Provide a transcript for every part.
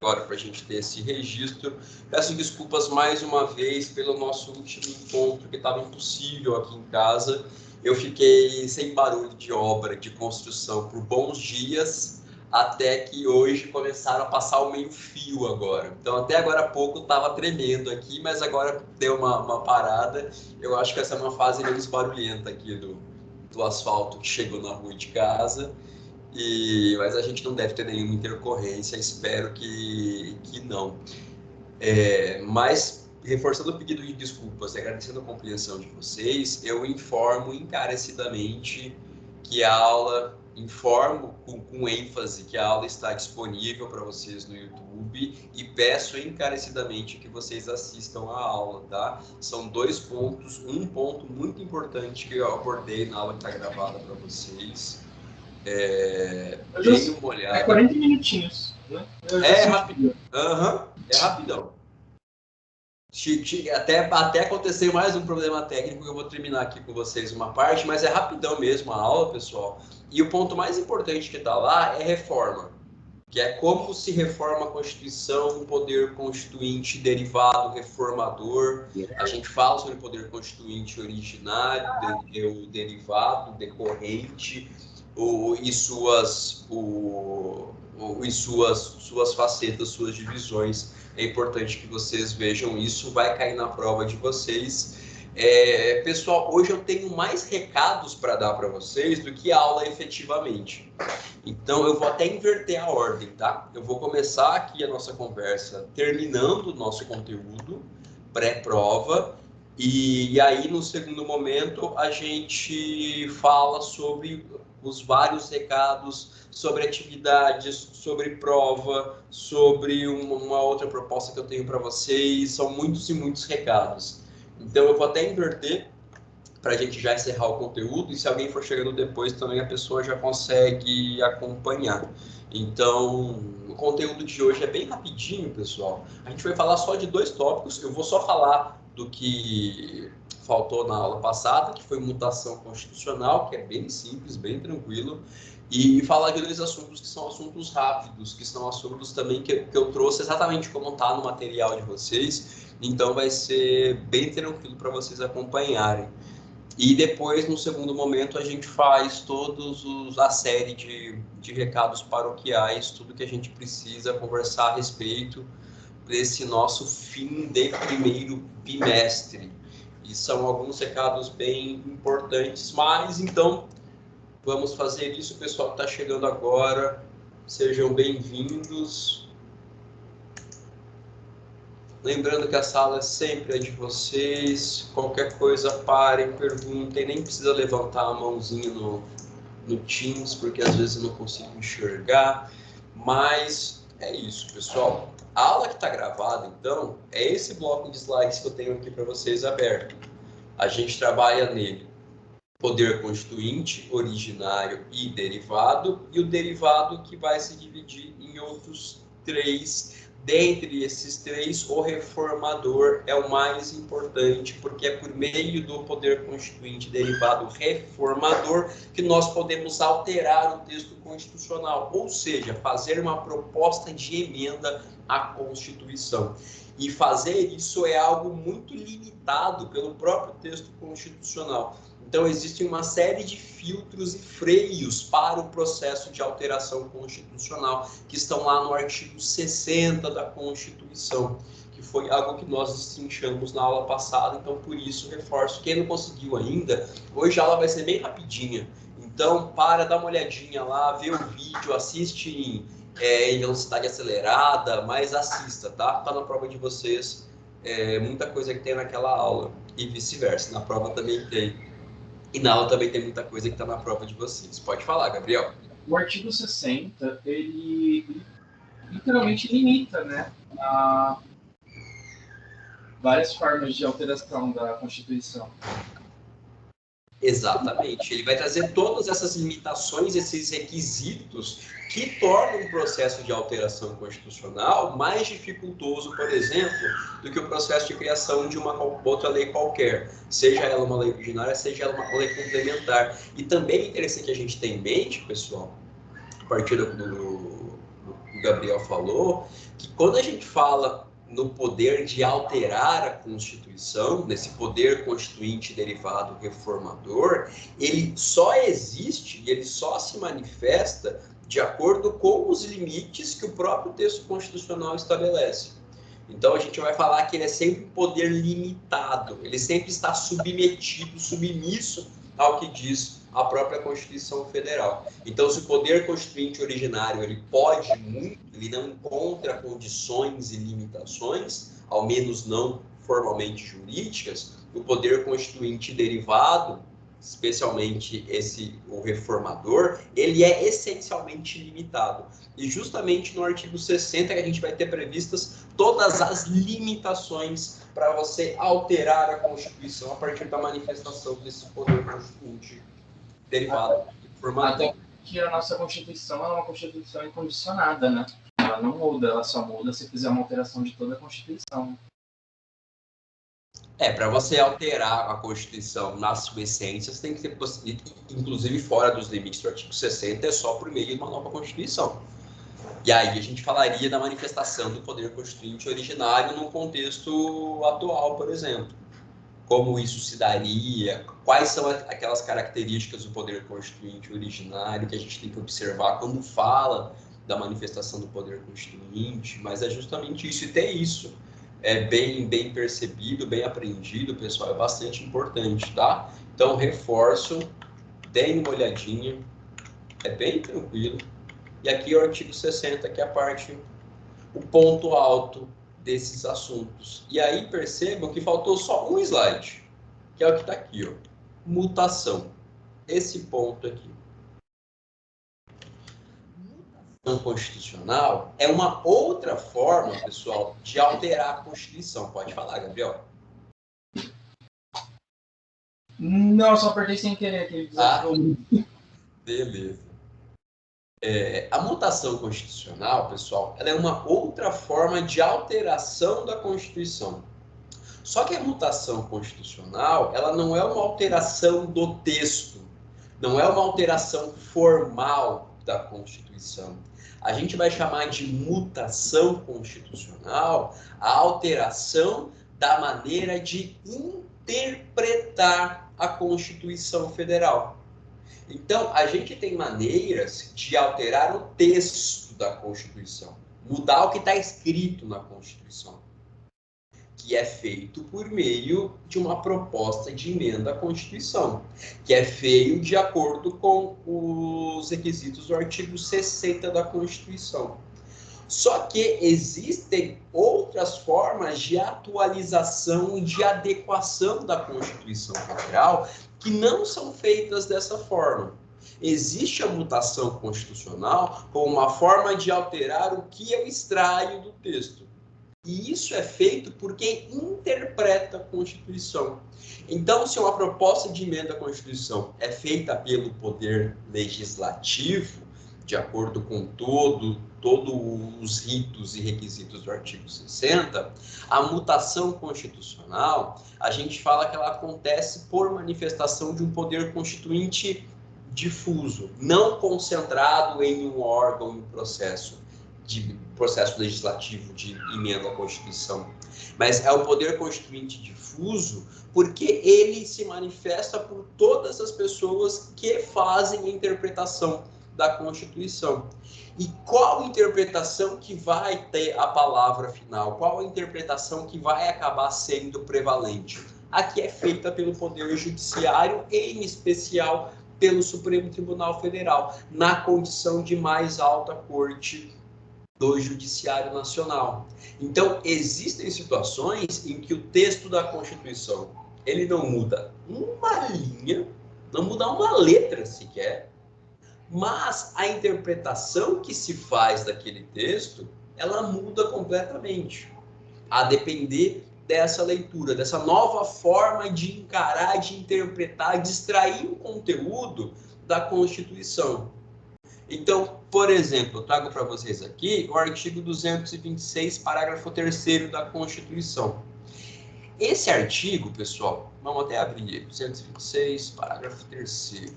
agora para a gente ter esse registro. Peço desculpas mais uma vez pelo nosso último encontro, que estava impossível aqui em casa. Eu fiquei sem barulho de obra, de construção, por bons dias, até que hoje começaram a passar o meio-fio agora. Então, até agora há pouco estava tremendo aqui, mas agora deu uma parada. Eu acho que essa é uma fase menos barulhenta aqui do asfalto que chegou na rua de casa. Mas a gente não deve ter nenhuma intercorrência, espero que não. Mas, reforçando o pedido de desculpas e agradecendo a compreensão de vocês, eu informo encarecidamente que a aula, informo com ênfase que a aula está disponível para vocês no YouTube e peço encarecidamente que vocês assistam a aula, tá? São 2 pontos, um ponto muito importante que eu abordei na aula que está gravada para vocês. Deem uma olhada. 40 minutinhos, né? É rapidão. É rapidão. Até acontecer mais um problema técnico, que eu vou terminar aqui com vocês uma parte, mas é rapidão mesmo a aula, pessoal. E o ponto mais importante que está lá é reforma, que é como se reforma a Constituição, o poder constituinte derivado, reformador. A gente fala sobre o poder constituinte originário, o derivado, decorrente, e suas facetas, suas divisões. É importante que vocês vejam isso, vai cair na prova de vocês. Pessoal, hoje eu tenho mais recados para dar para vocês do que aula efetivamente. Então, eu vou até inverter a ordem, tá? Eu vou começar aqui a nossa conversa terminando o nosso conteúdo pré-prova. E aí, no segundo momento, a gente fala sobre os vários recados, sobre atividades, sobre prova, sobre uma outra proposta que eu tenho para vocês. São muitos e muitos recados. Então, eu vou até inverter para a gente já encerrar o conteúdo, e se alguém for chegando depois também a pessoa já consegue acompanhar. Então, o conteúdo de hoje é bem rapidinho, pessoal. A gente vai falar só de 2 tópicos. Eu vou só falar do que faltou na aula passada, que foi mutação constitucional, que é bem simples, bem tranquilo, e falar de 2 assuntos que são assuntos rápidos, que são assuntos também que eu trouxe exatamente como está no material de vocês, então vai ser bem tranquilo para vocês acompanharem. E depois, no segundo momento, a gente faz a série de recados paroquiais, tudo que a gente precisa conversar a respeito desse nosso fim de primeiro bimestre. E são alguns recados bem importantes, mas então vamos fazer isso. O pessoal que está chegando agora, sejam bem-vindos. Lembrando que a sala sempre é de vocês. Qualquer coisa, parem, perguntem. Nem precisa levantar a mãozinha no Teams, porque às vezes eu não consigo enxergar. Mas é isso, pessoal. A aula que está gravada, então, é esse bloco de slides que eu tenho aqui para vocês aberto. A gente trabalha nele poder constituinte, originário e derivado, e o derivado que vai se dividir em outros 3. Dentre esses 3, o reformador é o mais importante, porque é por meio do poder constituinte derivado reformador que nós podemos alterar o texto constitucional, ou seja, fazer uma proposta de emenda à Constituição. E fazer isso é algo muito limitado pelo próprio texto constitucional. Então, existe uma série de filtros e freios para o processo de alteração constitucional, que estão lá no artigo 60 da Constituição, que foi algo que nós destrinchamos na aula passada. Então, por isso, reforço. Quem não conseguiu ainda, hoje a aula vai ser bem rapidinha. Então, dá uma olhadinha lá, vê o vídeo, assiste em velocidade acelerada, mas assista, tá? Tá na prova de vocês, muita coisa que tem naquela aula, e vice-versa. Na prova também tem. E na aula também tem muita coisa que está na prova de vocês. Pode falar, Gabriel. O artigo 60, ele literalmente limita, né, a várias formas de alteração da Constituição. Exatamente. Ele vai trazer todas essas limitações, esses requisitos que tornam o processo de alteração constitucional mais dificultoso, por exemplo, do que o processo de criação de uma outra lei qualquer, seja ela uma lei originária, seja ela uma lei complementar. E também é interessante a gente ter em mente, pessoal, a partir o Gabriel falou, que quando a gente fala no poder de alterar a Constituição, nesse poder constituinte derivado reformador, ele só existe e ele só se manifesta de acordo com os limites que o próprio texto constitucional estabelece. Então, a gente vai falar que ele é sempre um poder limitado, ele sempre está submetido, submisso ao que diz a própria Constituição Federal. Então, se o poder constituinte originário ele pode muito, ele não encontra condições e limitações, ao menos não formalmente jurídicas, o poder constituinte derivado, especialmente o reformador, ele é essencialmente limitado. E justamente no artigo 60 que a gente vai ter previstas todas as limitações para você alterar a Constituição a partir da manifestação desse poder constituinte derivado do reformador. Até que a nossa Constituição é uma Constituição incondicionada, né? Ela não muda, ela só muda se fizer uma alteração de toda a Constituição. Para você alterar a Constituição na sua essência, você tem que ter possibilidade, inclusive fora dos limites do artigo 60, é só por meio de uma nova Constituição. E aí a gente falaria da manifestação do poder constituinte originário num contexto atual, por exemplo. Como isso se daria, quais são aquelas características do poder constituinte originário que a gente tem que observar quando fala da manifestação do poder constituinte, mas é justamente isso, e ter isso bem percebido, bem aprendido, pessoal, é bastante importante, tá? Então, reforço, deem uma olhadinha, é bem tranquilo. E aqui o artigo 60, que é a parte, o ponto alto desses assuntos. E aí percebam que faltou só um slide, que é o que está aqui, ó, mutação. Esse ponto aqui. Mutação constitucional é uma outra forma, pessoal, de alterar a Constituição. Pode falar, Gabriel. Não, só apertei sem querer aquele Beleza. A mutação constitucional, pessoal, ela é uma outra forma de alteração da Constituição. Só que a mutação constitucional, ela não é uma alteração do texto, não é uma alteração formal da Constituição. A gente vai chamar de mutação constitucional a alteração da maneira de interpretar a Constituição Federal. Então, a gente tem maneiras de alterar o texto da Constituição, mudar o que está escrito na Constituição, que é feito por meio de uma proposta de emenda à Constituição, que é feito de acordo com os requisitos do artigo 60 da Constituição. Só que existem outras formas de atualização e de adequação da Constituição Federal que não são feitas dessa forma. Existe a mutação constitucional como uma forma de alterar o que eu extraio do texto. E isso é feito por quem interpreta a Constituição. Então, se uma proposta de emenda à Constituição é feita pelo Poder Legislativo, de acordo com todos os ritos e requisitos do artigo 60, a mutação constitucional, a gente fala que ela acontece por manifestação de um poder constituinte difuso, não concentrado em um órgão, em um processo legislativo de emenda à Constituição. Mas é o poder constituinte difuso porque ele se manifesta por todas as pessoas que fazem a interpretação da Constituição. E qual interpretação que vai ter a palavra final? Qual a interpretação que vai acabar sendo prevalente? A que é feita pelo Poder Judiciário, em especial pelo Supremo Tribunal Federal, na condição de mais alta corte do Judiciário Nacional. Então, existem situações em que o texto da Constituição, ele não muda uma linha, não muda uma letra sequer, mas a interpretação que se faz daquele texto, ela muda completamente, a depender dessa leitura, dessa nova forma de encarar, de interpretar, de extrair o conteúdo da Constituição. Então, por exemplo, eu trago para vocês aqui o artigo 226, parágrafo 3º da Constituição. Esse artigo, pessoal, vamos até abrir ele, 226, parágrafo 3º.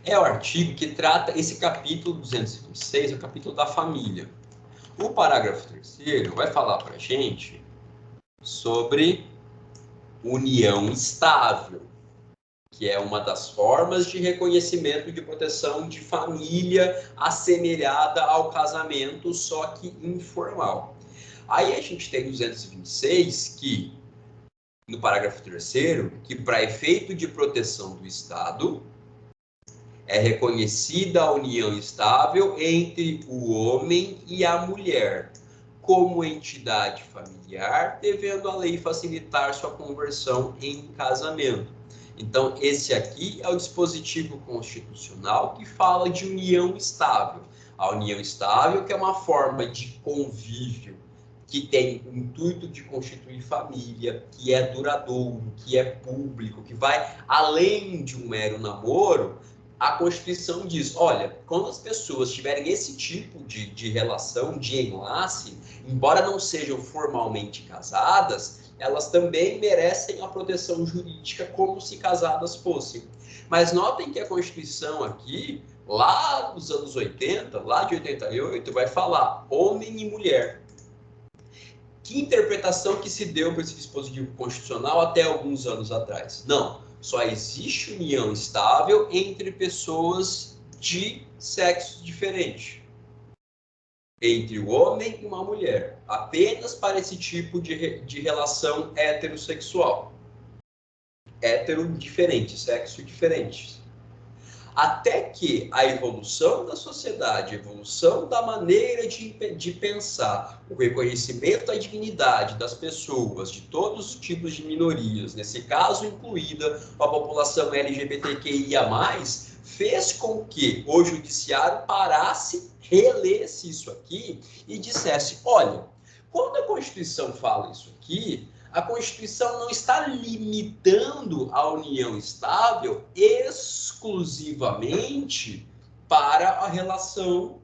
É o artigo que trata esse capítulo 226, é o capítulo da família. O parágrafo 3º vai falar para a gente sobre união estável, que é uma das formas de reconhecimento de proteção de família assemelhada ao casamento, só que informal. Aí a gente tem 226, que, no parágrafo 3º, que para efeito de proteção do Estado, é reconhecida a união estável entre o homem e a mulher, como entidade familiar, devendo a lei facilitar sua conversão em casamento. Então, esse aqui é o dispositivo constitucional que fala de união estável. A união estável, que é uma forma de convívio que tem o intuito de constituir família, que é duradouro, que é público, que vai além de um mero namoro. A Constituição diz, olha, quando as pessoas tiverem esse tipo de relação, de enlace, embora não sejam formalmente casadas, elas também merecem a proteção jurídica como se casadas fossem. Mas notem que a Constituição aqui, lá nos anos 80, lá de 88, vai falar homem e mulher. Que interpretação que se deu para esse dispositivo constitucional até alguns anos atrás? Não. Só existe união estável entre pessoas de sexo diferente. Entre o homem e uma mulher. Apenas para esse tipo de relação heterossexual. Hétero diferente, sexo diferente. Até que a evolução da sociedade, a evolução da maneira de pensar, o reconhecimento da dignidade das pessoas, de todos os tipos de minorias, nesse caso incluída a população LGBTQIA+, fez com que o judiciário parasse, relesse isso aqui e dissesse, olha, quando a Constituição fala isso aqui, a Constituição não está limitando a união estável exclusivamente para a relação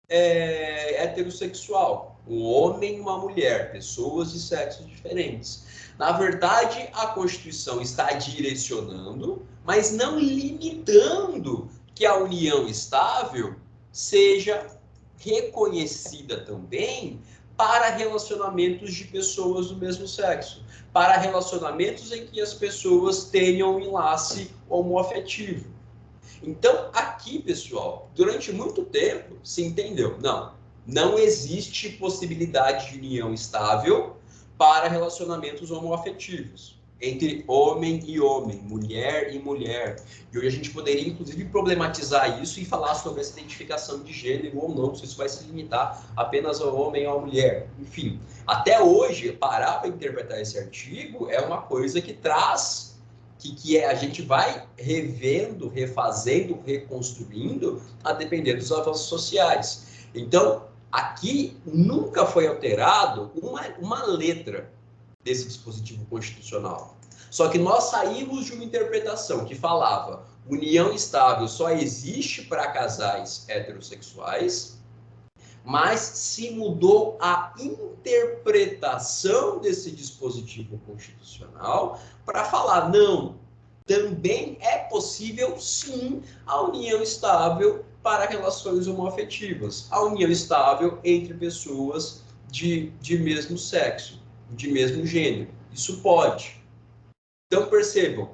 heterossexual. Um homem e uma mulher, pessoas de sexos diferentes. Na verdade, a Constituição está direcionando, mas não limitando que a união estável seja reconhecida também para relacionamentos de pessoas do mesmo sexo, para relacionamentos em que as pessoas tenham um enlace homoafetivo. Então, aqui, pessoal, durante muito tempo se entendeu, não existe possibilidade de união estável para relacionamentos homoafetivos, entre homem e homem, mulher e mulher. E hoje a gente poderia, inclusive, problematizar isso e falar sobre essa identificação de gênero ou não, se isso vai se limitar apenas ao homem ou à mulher. Enfim, até hoje, parar para interpretar esse artigo é uma coisa que traz, a gente vai revendo, refazendo, reconstruindo, a depender dos avanços sociais. Então, aqui nunca foi alterado uma letra desse dispositivo constitucional. Só que nós saímos de uma interpretação que falava união estável só existe para casais heterossexuais, mas se mudou a interpretação desse dispositivo constitucional para falar, não, também é possível, sim, a união estável para relações homoafetivas, a união estável entre pessoas de mesmo sexo, de mesmo gênero. Isso pode. Então, percebam,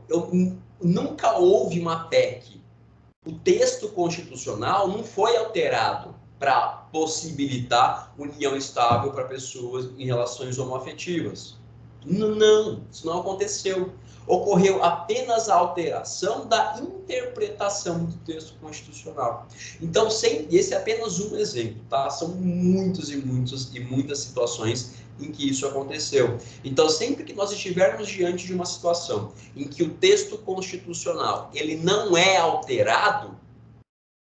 nunca houve uma PEC. O texto constitucional não foi alterado para possibilitar união estável para pessoas em relações homoafetivas. Não, isso não aconteceu. Ocorreu apenas a alteração da interpretação do texto constitucional. Então, esse é apenas um exemplo, tá? São muitas situações em que isso aconteceu. Então, sempre que nós estivermos diante de uma situação em que o texto constitucional ele não é alterado,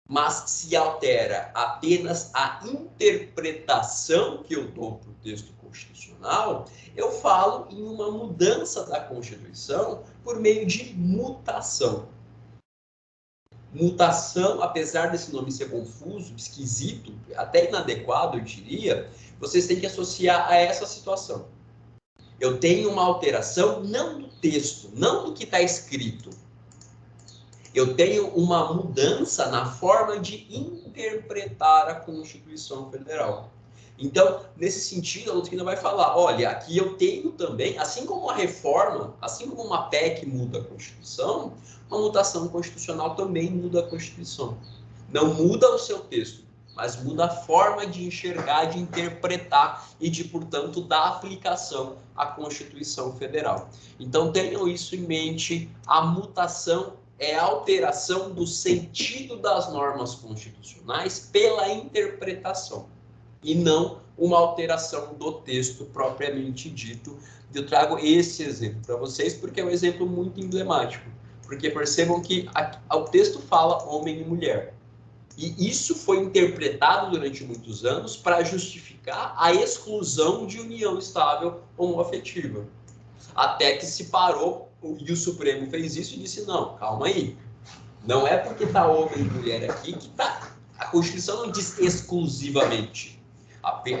mas se altera apenas a interpretação que eu dou para o texto constitucional, eu falo em uma mudança da Constituição por meio de mutação. Mutação, apesar desse nome ser confuso, esquisito, até inadequado, eu diria, vocês têm que associar a essa situação. Eu tenho uma alteração não do texto, não do que está escrito. Eu tenho uma mudança na forma de interpretar a Constituição Federal. Então, nesse sentido, a doutrina vai falar, olha, aqui eu tenho também, assim como a reforma, assim como uma PEC muda a Constituição, uma mutação constitucional também muda a Constituição. Não muda o seu texto, mas muda a forma de enxergar, de interpretar e de, portanto, dar aplicação à Constituição Federal. Então, tenham isso em mente, a mutação é a alteração do sentido das normas constitucionais pela interpretação, e não uma alteração do texto propriamente dito. Eu trago esse exemplo para vocês porque é um exemplo muito emblemático, porque percebam que o texto fala homem e mulher, e isso foi interpretado durante muitos anos para justificar a exclusão de união estável homoafetiva, até que se parou e o Supremo fez isso e disse, não, calma aí, não é porque está homem e mulher aqui que tá. A Constituição não diz exclusivamente,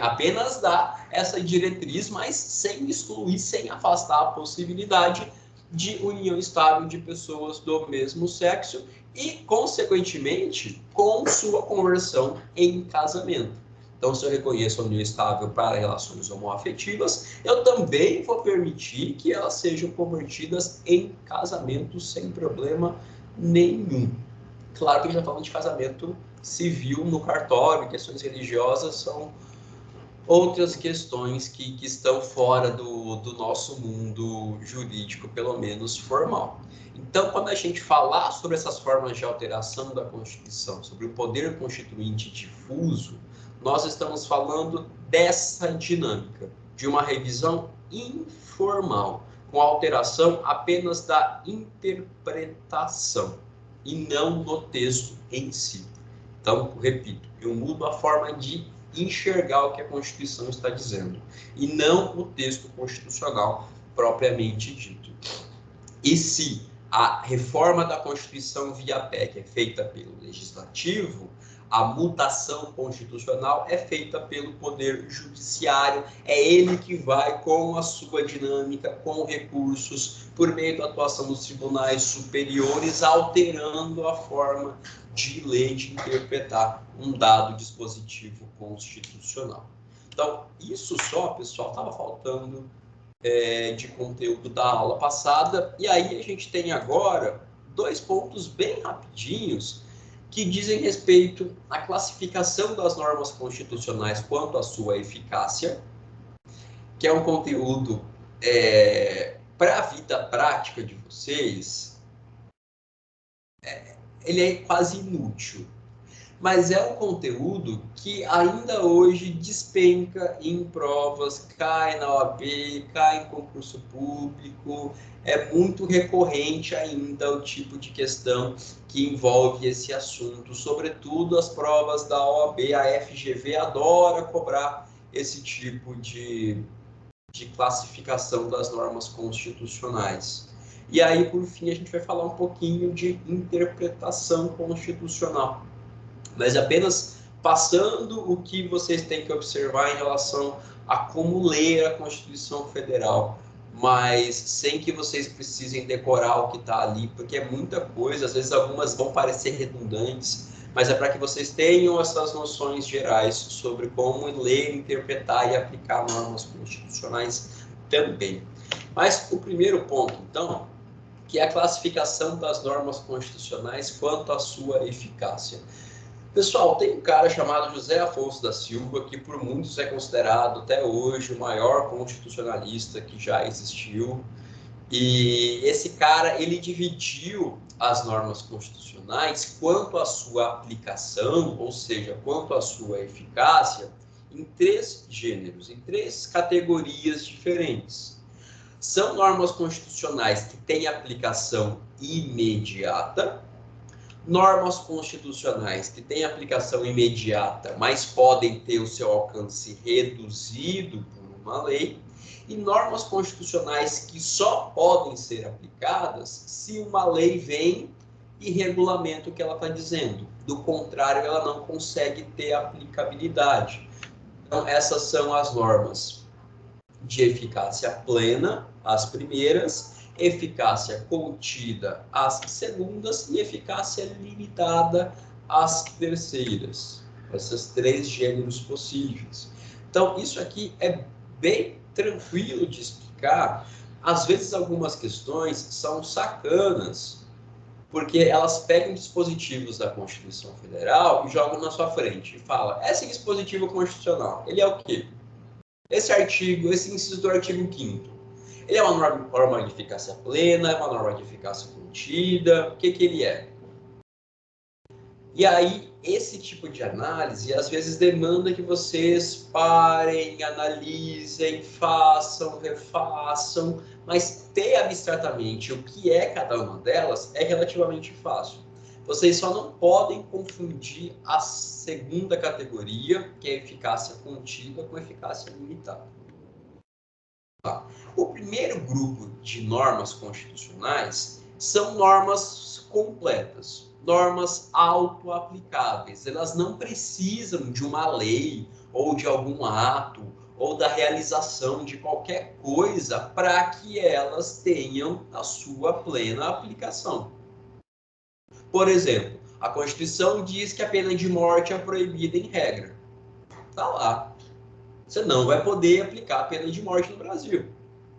apenas dá essa diretriz, mas sem excluir, sem afastar a possibilidade de união estável de pessoas do mesmo sexo e, consequentemente, com sua conversão em casamento. Então, se eu reconheço a união estável para relações homoafetivas, eu também vou permitir que elas sejam convertidas em casamento sem problema nenhum. Claro que já falamos de casamento civil no cartório, questões religiosas são outras questões que estão fora do nosso mundo jurídico, pelo menos formal. Então, quando a gente falar sobre essas formas de alteração da Constituição, sobre o poder constituinte difuso, nós estamos falando dessa dinâmica, de uma revisão informal, com alteração apenas da interpretação, e não do texto em si. Então, repito, eu mudo a forma de enxergar o que a Constituição está dizendo, e não o texto constitucional propriamente dito. E se a reforma da Constituição via PEC é feita pelo Legislativo, a mutação constitucional é feita pelo Poder Judiciário, é ele que vai com a sua dinâmica, com recursos, por meio da atuação dos tribunais superiores, alterando a forma de lei de interpretar um dado dispositivo constitucional. Então, isso só, pessoal, estava faltando de conteúdo da aula passada, e aí a gente tem agora 2 pontos bem rapidinhos que dizem respeito à classificação das normas constitucionais quanto à sua eficácia, que é um conteúdo para a vida prática de vocês, ele é quase inútil, mas é um conteúdo que ainda hoje despenca em provas, cai na OAB, cai em concurso público, é muito recorrente ainda o tipo de questão que envolve esse assunto, sobretudo as provas da OAB, a FGV adora cobrar esse tipo de classificação das normas constitucionais. E aí, por fim, a gente vai falar um pouquinho de interpretação constitucional, mas apenas passando o que vocês têm que observar em relação a como ler a Constituição Federal, mas sem que vocês precisem decorar o que está ali, porque é muita coisa, às vezes algumas vão parecer redundantes, mas é para que vocês tenham essas noções gerais sobre como ler, interpretar e aplicar normas constitucionais também. Mas o primeiro ponto, então, que é a classificação das normas constitucionais quanto à sua eficácia. Pessoal, tem um cara chamado José Afonso da Silva, que por muitos é considerado até hoje o maior constitucionalista que já existiu. E esse cara, ele dividiu as normas constitucionais quanto à sua aplicação, ou seja, quanto à sua eficácia, em 3 gêneros, em 3 categorias diferentes. São normas constitucionais que têm aplicação imediata, normas constitucionais que têm aplicação imediata, mas podem ter o seu alcance reduzido por uma lei, e normas constitucionais que só podem ser aplicadas se uma lei vem e regulamenta o que ela está dizendo. Do contrário, ela não consegue ter aplicabilidade. Então, essas são as normas de eficácia plena, as primeiras, eficácia contida às segundas e eficácia limitada às terceiras. Esses 3 gêneros possíveis. Então, isso aqui é bem tranquilo de explicar. Às vezes, algumas questões são sacanas, porque elas pegam dispositivos da Constituição Federal e jogam na sua frente e falam, esse dispositivo constitucional, ele é o quê? Esse artigo, esse inciso do artigo 5º, ele é uma norma de eficácia plena, é uma norma de eficácia contida, o que ele é? E aí, esse tipo de análise, às vezes, demanda que vocês parem, analisem, façam, refaçam, mas ter abstratamente o que é cada uma delas é relativamente fácil. Vocês só não podem confundir a segunda categoria, que é a eficácia contida, com a eficácia limitada. Tá. O primeiro grupo de normas constitucionais são normas completas, normas auto-aplicáveis. Elas não precisam de uma lei ou de algum ato ou da realização de qualquer coisa para que elas tenham a sua plena aplicação. Por exemplo, a Constituição diz que a pena de morte é proibida em regra. Está lá. Você não vai poder aplicar a pena de morte no Brasil.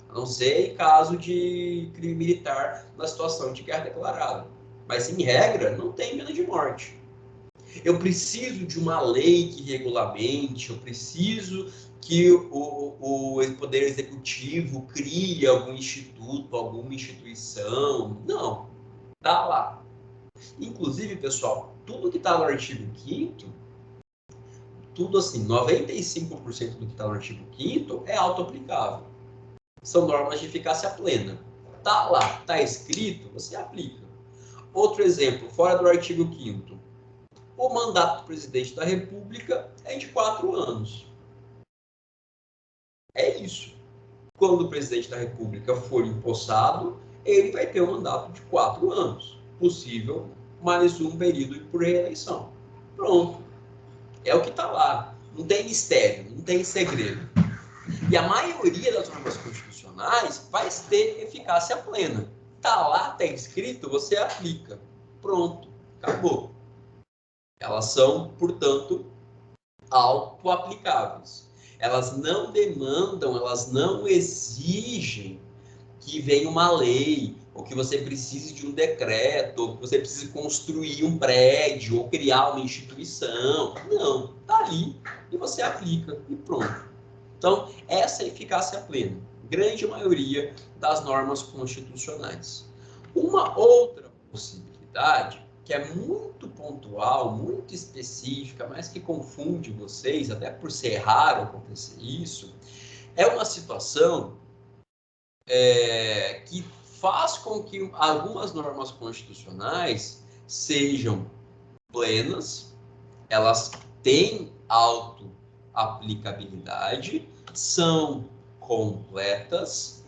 A não ser em caso de crime militar na situação de guerra declarada. Mas, em regra, não tem pena de morte. Eu preciso de uma lei que regulamente, eu preciso que o Poder Executivo crie algum instituto, alguma instituição. Não, está lá. Inclusive, pessoal, tudo que está no artigo 5º, tudo assim, 95% do que está no artigo 5º é auto-aplicável. São normas de eficácia plena. Tá lá, tá escrito, você aplica. Outro exemplo, fora do artigo 5º. O mandato do presidente da República é de 4 anos. É isso. Quando o presidente da República for empossado, ele vai ter um mandato de 4 anos. Possível mais um período por reeleição. Pronto. É o que está lá. Não tem mistério, não tem segredo. E a maioria das normas constitucionais vai ter eficácia plena. Está lá, está escrito, você aplica. Pronto, acabou. Elas são, portanto, auto-aplicáveis. Elas não demandam, elas não exigem que venha uma lei, ou que você precise de um decreto, ou que você precise construir um prédio, ou criar uma instituição. Não, está ali e você aplica e pronto. Então, essa é a eficácia plena, grande maioria das normas constitucionais. Uma outra possibilidade, que é muito pontual, muito específica, mas que confunde vocês, até por ser raro acontecer isso, é uma situação que faz com que algumas normas constitucionais sejam plenas, elas têm auto-aplicabilidade, são completas,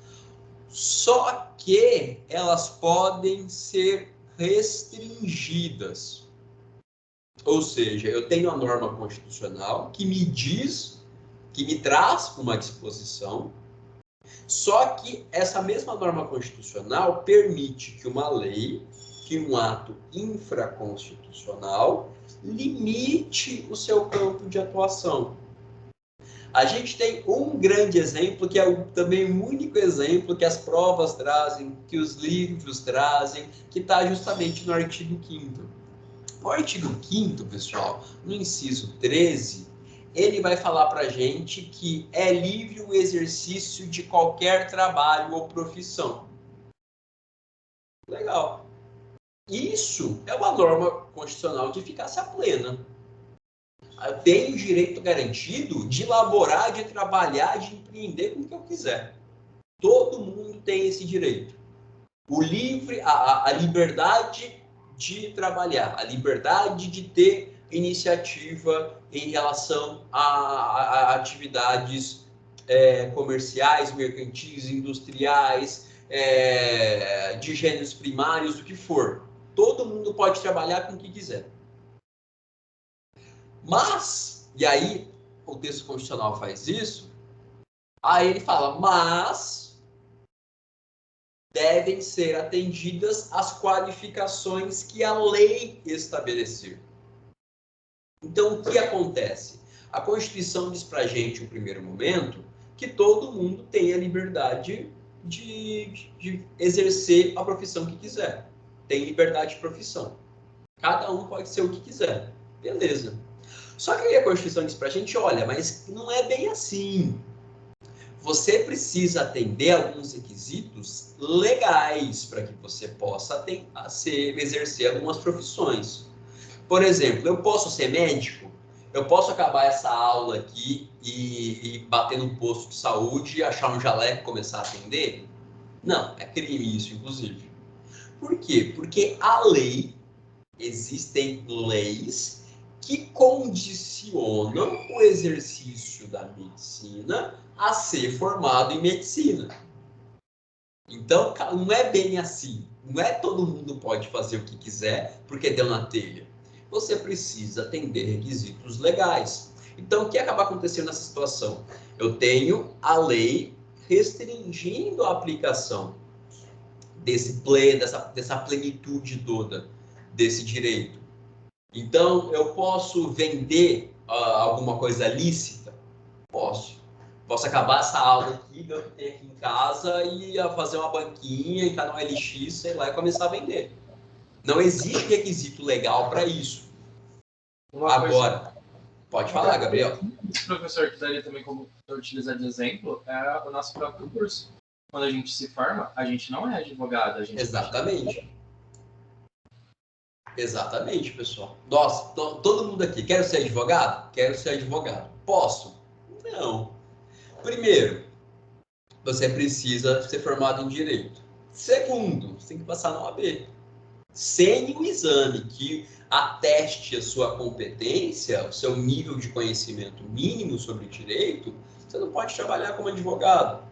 só que elas podem ser restringidas. Ou seja, eu tenho a norma constitucional que me diz, que me traz uma disposição, só que essa mesma norma constitucional permite que uma lei, que um ato infraconstitucional, limite o seu campo de atuação. A gente tem um grande exemplo, que é também o único exemplo que as provas trazem, que os livros trazem, que está justamente no artigo 5º. O artigo 5º, pessoal, no inciso 13, ele vai falar para a gente que é livre o exercício de qualquer trabalho ou profissão. Legal. Isso é uma norma constitucional de eficácia plena. Eu tenho o direito garantido de elaborar, de trabalhar, de empreender com o que eu quiser. Todo mundo tem esse direito. O livre, a liberdade de trabalhar, a liberdade de ter iniciativa em relação a atividades comerciais, mercantis, industriais, de gêneros primários, o que for. Todo mundo pode trabalhar com o que quiser. Mas, e aí o texto constitucional faz isso, aí ele fala, mas devem ser atendidas às qualificações que a lei estabelecer. Então, o que acontece? A Constituição diz para a gente, no primeiro momento, que todo mundo tem a liberdade de exercer a profissão que quiser. Tem liberdade de profissão. Cada um pode ser o que quiser. Beleza. Só que aí a Constituição diz para a gente, olha, mas não é bem assim. Você precisa atender alguns requisitos legais para que você possa exercer algumas profissões. Por exemplo, eu posso ser médico? Eu posso acabar essa aula aqui e bater num posto de saúde, achar um jaleco e começar a atender? Não, é crime isso, inclusive. Por quê? Porque a lei, existem leis que condicionam o exercício da medicina a ser formado em medicina. Então, não é bem assim. Não é todo mundo pode fazer o que quiser porque deu na telha. Você precisa atender requisitos legais. Então, o que acaba acontecendo nessa situação? Eu tenho a lei restringindo a aplicação dessa plenitude toda, desse direito. Então, eu posso vender alguma coisa lícita? Posso. Posso acabar essa aula aqui, eu tenho aqui em casa e fazer uma banquinha, entrar no LX, sei lá, e começar a vender. Não existe requisito legal para isso. Agora, pode falar, Gabriel. Esse professor que daria também como utilizar de exemplo é o nosso próprio curso. Quando a gente se forma, a gente não é advogado. Exatamente. Exatamente, pessoal. Nossa, todo mundo aqui, quero ser advogado? Quero ser advogado. Posso? Não. Primeiro, você precisa ser formado em Direito. Segundo, você tem que passar na OAB. Sem o exame que ateste a sua competência, o seu nível de conhecimento mínimo sobre direito, você não pode trabalhar como advogado.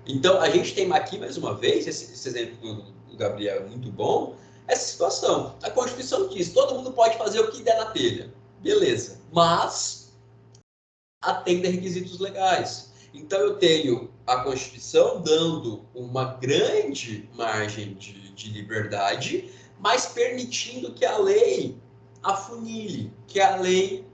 Então, a gente tem aqui, mais uma vez, esse exemplo do Gabriel é muito bom, essa situação. A Constituição diz, todo mundo pode fazer o que der na telha. Beleza. Mas atenda requisitos legais. Então, eu tenho a Constituição dando uma grande margem de liberdade, mas permitindo que a lei afunile, que a lei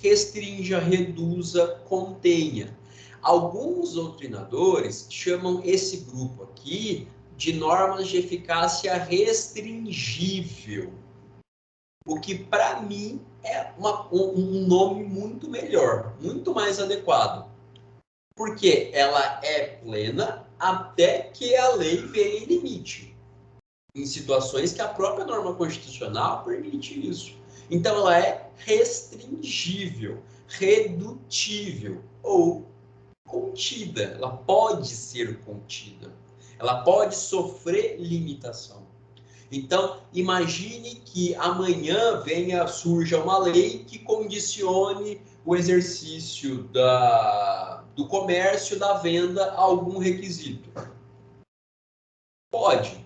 restrinja, reduza, contenha. Alguns doutrinadores chamam esse grupo aqui de normas de eficácia restringível, o que para mim é um nome muito melhor, muito mais adequado, porque ela é plena até que a lei venha em limite, em situações que a própria norma constitucional permite isso. Então ela é restringível, redutível ou contida, ela pode ser contida, ela pode sofrer limitação. Então, imagine que amanhã surja uma lei que condicione o exercício do comércio, da venda a algum requisito. Pode.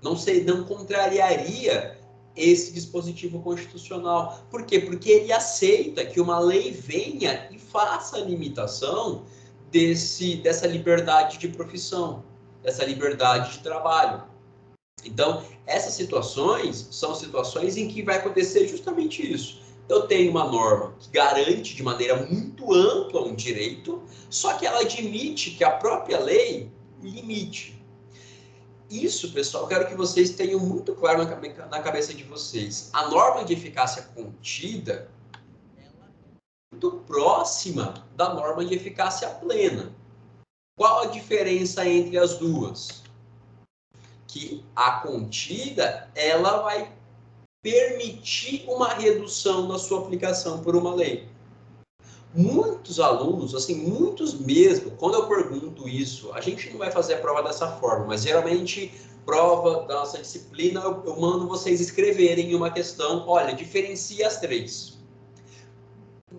Não contrariaria esse dispositivo constitucional. Por quê? Porque ele aceita que uma lei venha e faça a limitação dessa liberdade de profissão, dessa liberdade de trabalho. Então, essas situações são situações em que vai acontecer justamente isso. Eu tenho uma norma que garante de maneira muito ampla um direito, só que ela admite que a própria lei limite. Isso, pessoal, eu quero que vocês tenham muito claro na cabeça de vocês. A norma de eficácia contida ela é muito próxima da norma de eficácia plena. Qual a diferença entre as duas? Que a contida, ela vai permitir uma redução da sua aplicação por uma lei. Muitos alunos, assim, muitos mesmo, quando eu pergunto isso, a gente não vai fazer a prova dessa forma, mas geralmente, prova da nossa disciplina, eu mando vocês escreverem uma questão, olha, diferencia as três.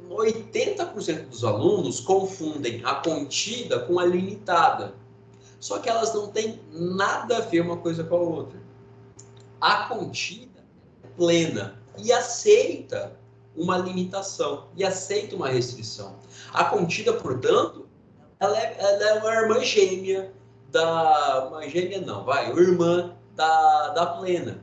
80% dos alunos confundem a contida com a limitada. Só que elas não têm nada a ver uma coisa com a outra. A contida é plena e aceita uma limitação, e aceita uma restrição. A contida, portanto, ela é uma irmã gêmea uma gêmea não, irmã da plena.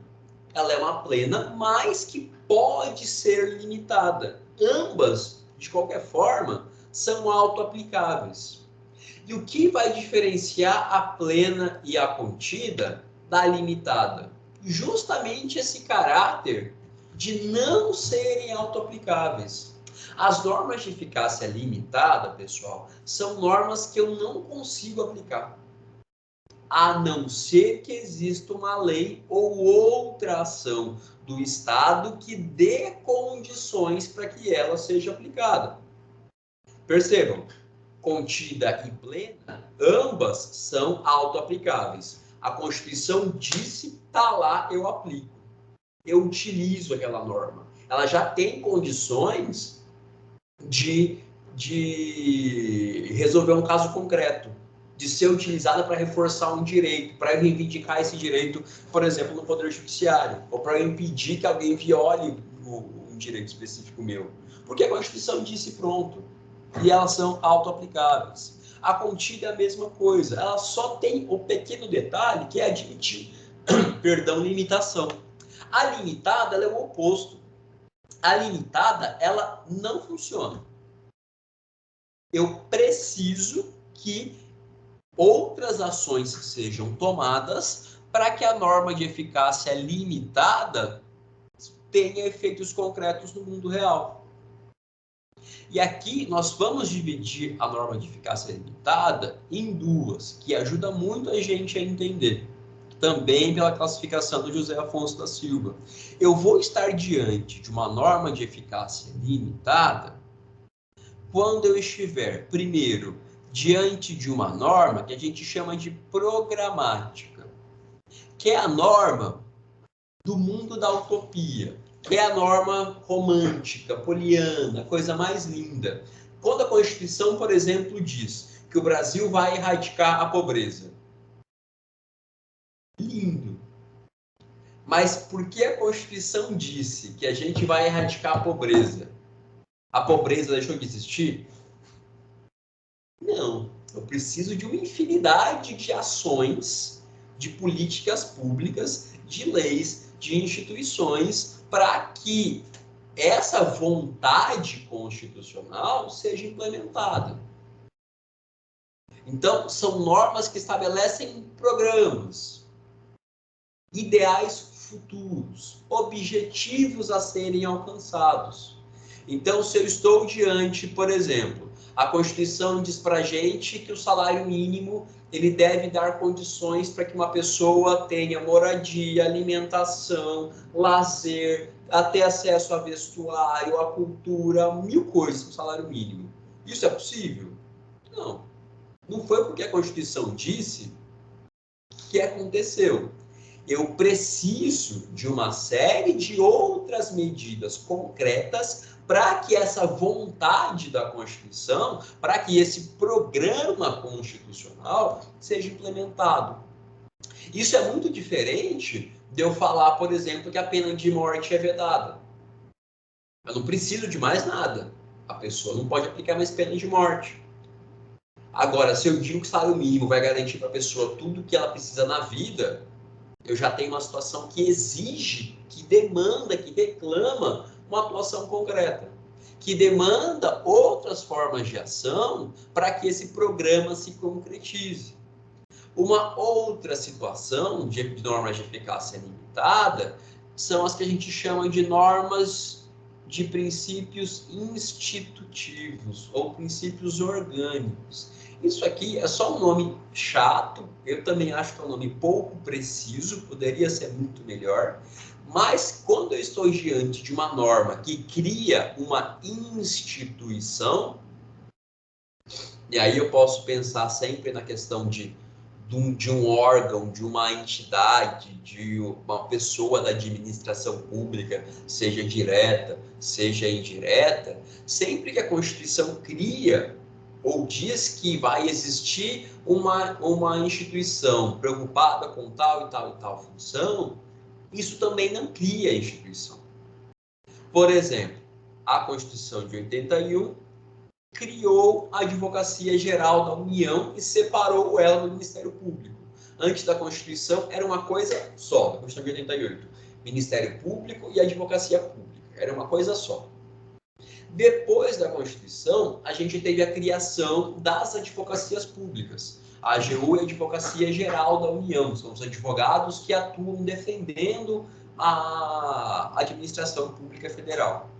Ela é uma plena, mas que pode ser limitada. Ambas, de qualquer forma, são autoaplicáveis. E o que vai diferenciar a plena e a contida da limitada? Justamente esse caráter de não serem autoaplicáveis. As normas de eficácia limitada, pessoal, são normas que eu não consigo aplicar, a não ser que exista uma lei ou outra ação do Estado que dê condições para que ela seja aplicada. Percebam, contida e plena, ambas são autoaplicáveis. A Constituição disse, tá lá, eu aplico. Eu utilizo aquela norma. Ela já tem condições de resolver um caso concreto, de ser utilizada para reforçar um direito, para reivindicar esse direito, por exemplo, no Poder Judiciário, ou para impedir que alguém viole um direito específico meu. Porque a Constituição disse pronto. E elas são autoaplicáveis. A contida é a mesma coisa, ela só tem o pequeno detalhe que é admitir, limitação. A limitada, ela é o oposto. A limitada, ela não funciona. Eu preciso que outras ações sejam tomadas para que a norma de eficácia limitada tenha efeitos concretos no mundo real. E aqui nós vamos dividir a norma de eficácia limitada em duas, que ajuda muito a gente a entender. Também pela classificação do José Afonso da Silva. Eu vou estar diante de uma norma de eficácia limitada quando eu estiver, primeiro, diante de uma norma que a gente chama de programática, que é a norma do mundo da utopia, que é a norma romântica, poliana, coisa mais linda. Quando a Constituição, por exemplo, diz que o Brasil vai erradicar a pobreza. Lindo. Mas por que a Constituição disse que a gente vai erradicar a pobreza? A pobreza deixou de existir? Não. Eu preciso de uma infinidade de ações, de políticas públicas, de leis, de instituições, para que essa vontade constitucional seja implementada. Então, são normas que estabelecem programas, ideais futuros, objetivos a serem alcançados. Então, se eu estou diante, por exemplo, a Constituição diz para a gente que o salário mínimo ele deve dar condições para que uma pessoa tenha moradia, alimentação, lazer, até acesso a vestuário, a cultura, 1000 coisas com salário mínimo. Isso é possível? Não. Não foi porque a Constituição disse que aconteceu. Eu preciso de uma série de outras medidas concretas para que essa vontade da Constituição, para que esse programa constitucional seja implementado. Isso é muito diferente de eu falar, por exemplo, que a pena de morte é vedada. Eu não preciso de mais nada. A pessoa não pode aplicar mais pena de morte. Agora, se eu digo que o salário mínimo vai garantir para a pessoa tudo o que ela precisa na vida, eu já tenho uma situação que exige, que demanda, que reclama uma atuação concreta, que demanda outras formas de ação para que esse programa se concretize. Uma outra situação de normas de eficácia limitada são as que a gente chama de normas de princípios institutivos ou princípios orgânicos. Isso aqui é só um nome chato, eu também acho que é um nome pouco preciso, poderia ser muito melhor, mas quando eu estou diante de uma norma que cria uma instituição, e aí eu posso pensar sempre na questão de um órgão, de uma entidade, de uma pessoa da administração pública, seja direta, seja indireta, sempre que a Constituição cria ou diz que vai existir uma instituição preocupada com tal e tal e tal função, isso também não cria a instituição. Por exemplo, a Constituição de 81 criou a Advocacia Geral da União e separou ela do Ministério Público. Antes da Constituição, era uma coisa só, da Constituição de 88. Ministério Público e Advocacia Pública. Era uma coisa só. Depois da Constituição, a gente teve a criação das advocacias públicas. A AGU é a Advocacia Geral da União. São os advogados que atuam defendendo a administração pública federal.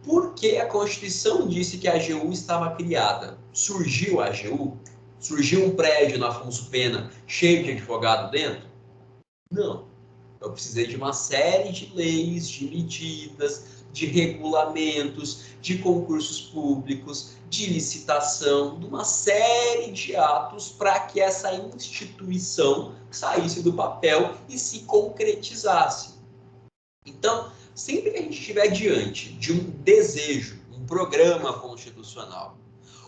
Por que a Constituição disse que a AGU estava criada? Surgiu a AGU? Surgiu um prédio na Afonso Pena cheio de advogado dentro? Não. Eu precisei de uma série de leis, de medidas, de regulamentos, de concursos públicos, de licitação, de uma série de atos para que essa instituição saísse do papel e se concretizasse. Então, sempre que a gente estiver diante de um desejo, um programa constitucional,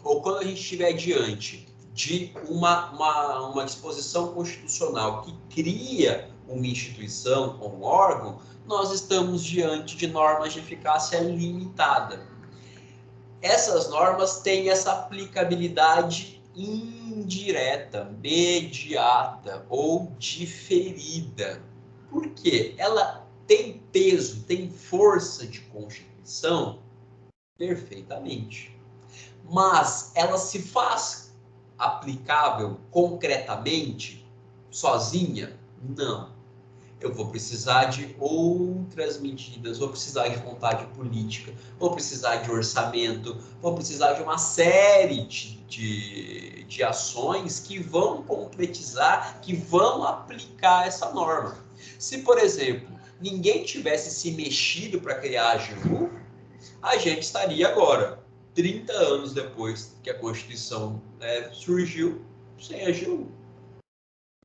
ou quando a gente estiver diante de uma disposição constitucional que cria uma instituição ou um órgão, nós estamos diante de normas de eficácia limitada. Essas normas têm essa aplicabilidade indireta, mediata ou diferida. Por quê? Ela tem peso, tem força de Constituição? Perfeitamente. Mas ela se faz aplicável concretamente, sozinha? Não. Eu vou precisar de outras medidas, vou precisar de vontade política, vou precisar de orçamento, vou precisar de uma série de ações que vão concretizar, que vão aplicar essa norma. Se, por exemplo, ninguém tivesse se mexido para criar a AGU, a gente estaria agora, 30 anos depois que a Constituição surgiu, sem a AGU.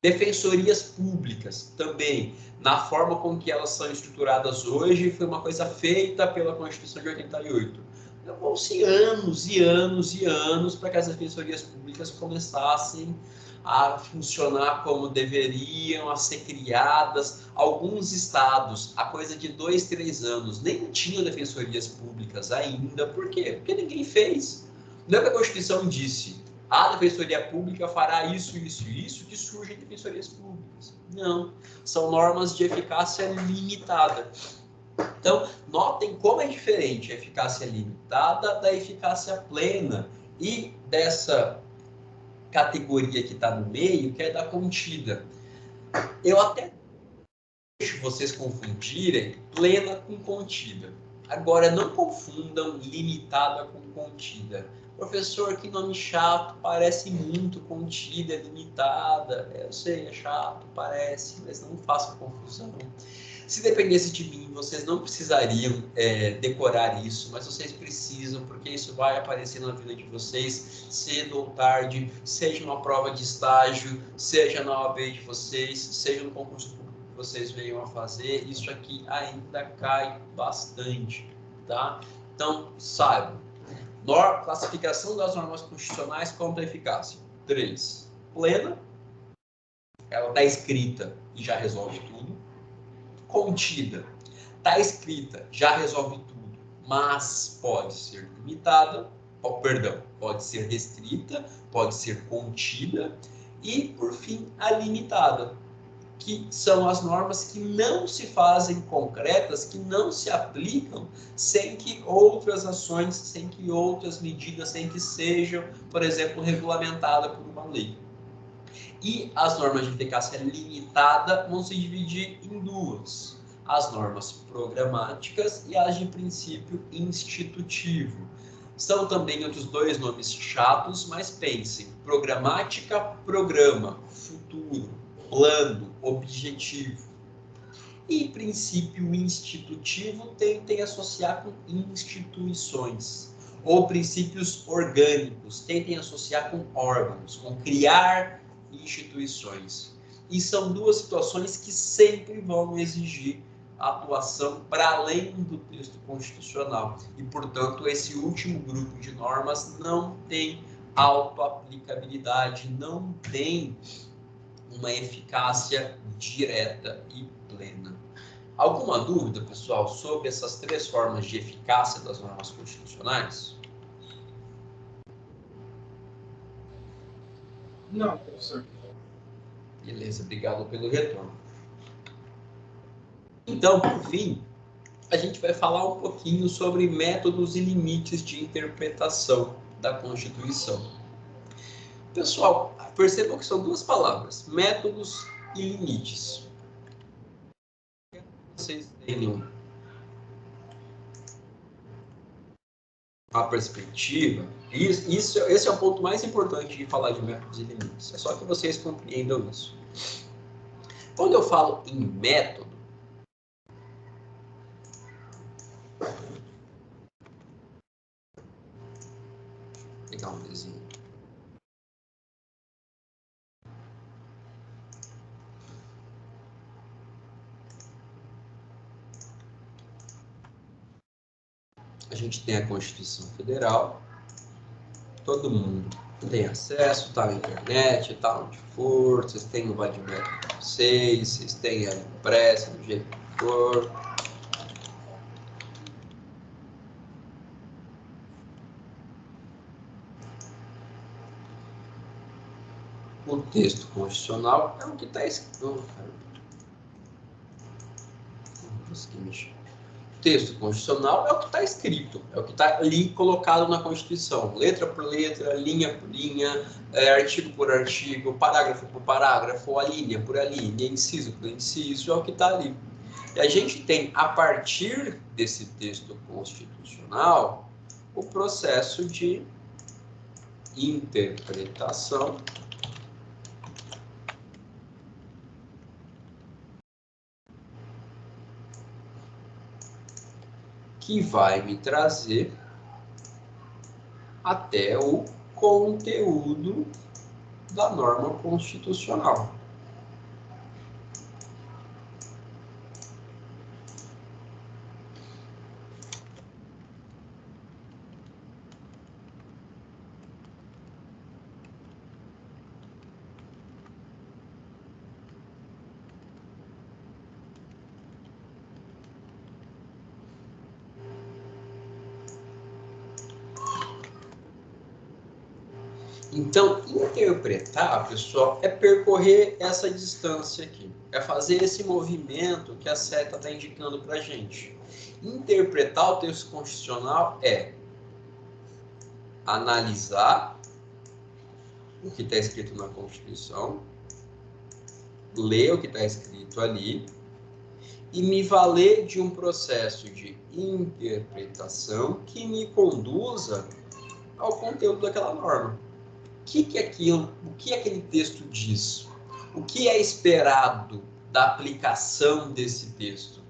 Defensorias públicas também, na forma com que elas são estruturadas hoje, foi uma coisa feita pela Constituição de 88. Levou-se anos e anos e anos para que as defensorias públicas começassem a funcionar como deveriam, a ser criadas. Alguns estados, há coisa de 2, 3 anos, nem tinham defensorias públicas ainda. Por quê? Porque ninguém fez. Não é que a Constituição disse: a defensoria pública fará isso, isso e isso, que surgem defensorias públicas. Não, são normas de eficácia limitada. Então, notem como é diferente a eficácia limitada da eficácia plena e dessa categoria que está no meio, que é da contida. Eu até deixo vocês confundirem plena com contida. Agora, não confundam limitada com contida. Professor, que nome chato, parece muito contida, limitada. Eu sei, é chato, parece, mas não façam confusão. Se dependesse de mim, vocês não precisariam decorar isso, mas vocês precisam, porque isso vai aparecer na vida de vocês, cedo ou tarde, seja numa prova de estágio, seja na OAB de vocês, seja no concurso público que vocês venham a fazer. Isso aqui ainda cai bastante, tá? Então, saibam. Classificação das normas constitucionais quanto à eficácia. 3. Plena. Ela está escrita e já resolve tudo. Contida. Está escrita, já resolve tudo, mas pode ser limitada, pode ser restrita, pode ser contida e, por fim, a limitada, que são as normas que não se fazem concretas, que não se aplicam sem que outras ações, sem que outras medidas, sem que sejam, por exemplo, regulamentadas por uma lei. E as normas de eficácia limitada vão se dividir em duas: as normas programáticas e as de princípio institutivo. São também outros dois nomes chatos, mas pensem: programática, programa, futuro, plano, objetivo. E princípio institutivo tentem associar com instituições. Ou princípios orgânicos, tentem associar com órgãos, com criar instituições. E são duas situações que sempre vão exigir atuação para além do texto constitucional. E, portanto, esse último grupo de normas não tem autoaplicabilidade, não tem uma eficácia direta e plena. Alguma dúvida, pessoal, sobre essas três formas de eficácia das normas constitucionais? Não, professor. Beleza, obrigado pelo retorno. Então, por fim, a gente vai falar um pouquinho sobre métodos e limites de interpretação da Constituição. Pessoal, percebam que são duas palavras, métodos e limites. Vocês tenham a perspectiva, esse é o ponto mais importante de falar de métodos e limites, é só que vocês compreendam isso. Quando eu falo em método, vou pegar um desenho. A gente tem a Constituição Federal, todo mundo tem acesso, está na internet, está onde for, vocês têm o Vadmecum com vocês têm a impressa do jeito que for. O texto constitucional é o que está escrito. O texto constitucional é o que está escrito, é o que está ali colocado na Constituição, letra por letra, linha por linha, artigo por artigo, parágrafo por parágrafo, alínea por alínea, inciso por inciso, é o que está ali. E a gente tem, a partir desse texto constitucional, o processo de interpretação que vai me trazer até o conteúdo da norma constitucional. Então, interpretar, pessoal, é percorrer essa distância aqui. É fazer esse movimento que a seta está indicando para a gente. Interpretar o texto constitucional é analisar o que está escrito na Constituição, ler o que está escrito ali e me valer de um processo de interpretação que me conduza ao conteúdo daquela norma. O que aquele texto diz? O que é esperado da aplicação desse texto?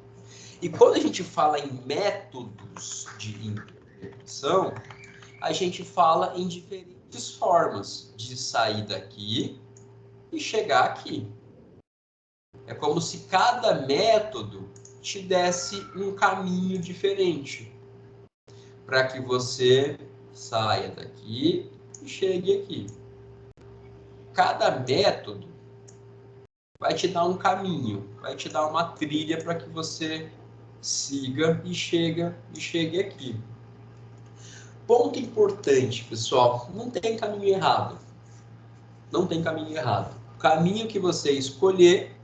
E quando a gente fala em métodos de interpretação, a gente fala em diferentes formas de sair daqui e chegar aqui. É como se cada método te desse um caminho diferente para que você saia daqui e chegue aqui. Cada método vai te dar um caminho, vai te dar uma trilha para que você siga e chegue aqui. Ponto importante, pessoal, não tem caminho errado. Não tem caminho errado. O caminho que você escolher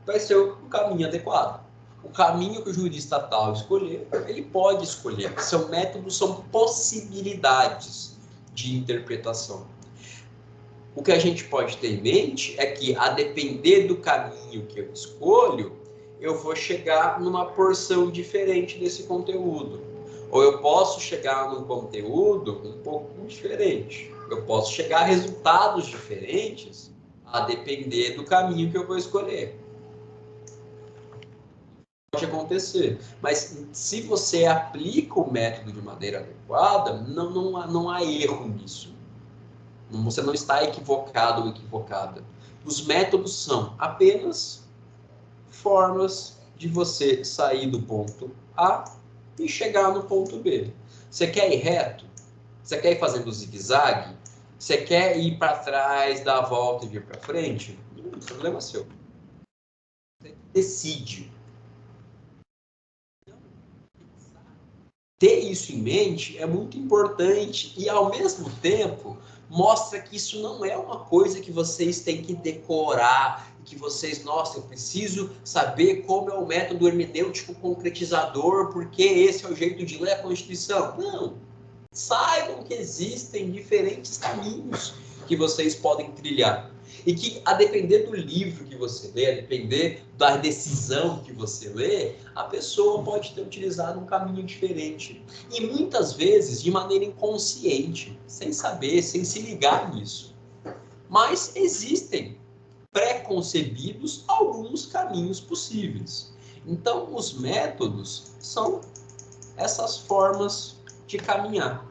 vai ser o caminho adequado. O caminho que o jurista tal escolher, ele pode escolher. São métodos, são possibilidades de interpretação. O que a gente pode ter em mente é que, a depender do caminho que eu escolho, eu vou chegar numa porção diferente desse conteúdo. Ou eu posso chegar num conteúdo um pouco diferente. Eu posso chegar a resultados diferentes, a depender do caminho que eu vou escolher. Pode acontecer, mas se você aplica o método de maneira adequada, não há erro nisso. Você não está equivocado ou equivocada. Os métodos são apenas formas de você sair do ponto A e chegar no ponto B. Você quer ir reto? Você quer ir fazendo zigue-zague? Você quer ir para trás, dar a volta e vir para frente? Não, problema seu. Você decide. Ter isso em mente é muito importante e, ao mesmo tempo, mostra que isso não é uma coisa que vocês têm que decorar, que vocês, nossa, eu preciso saber como é o método hermenêutico concretizador, porque esse é o jeito de ler a Constituição. Não. Saibam que existem diferentes caminhos que vocês podem trilhar. E que, a depender do livro que você lê, a depender da decisão que você lê, a pessoa pode ter utilizado um caminho diferente. E muitas vezes de maneira inconsciente, sem saber, sem se ligar nisso. Mas existem pré-concebidos alguns caminhos possíveis. Então, os métodos são essas formas de caminhar.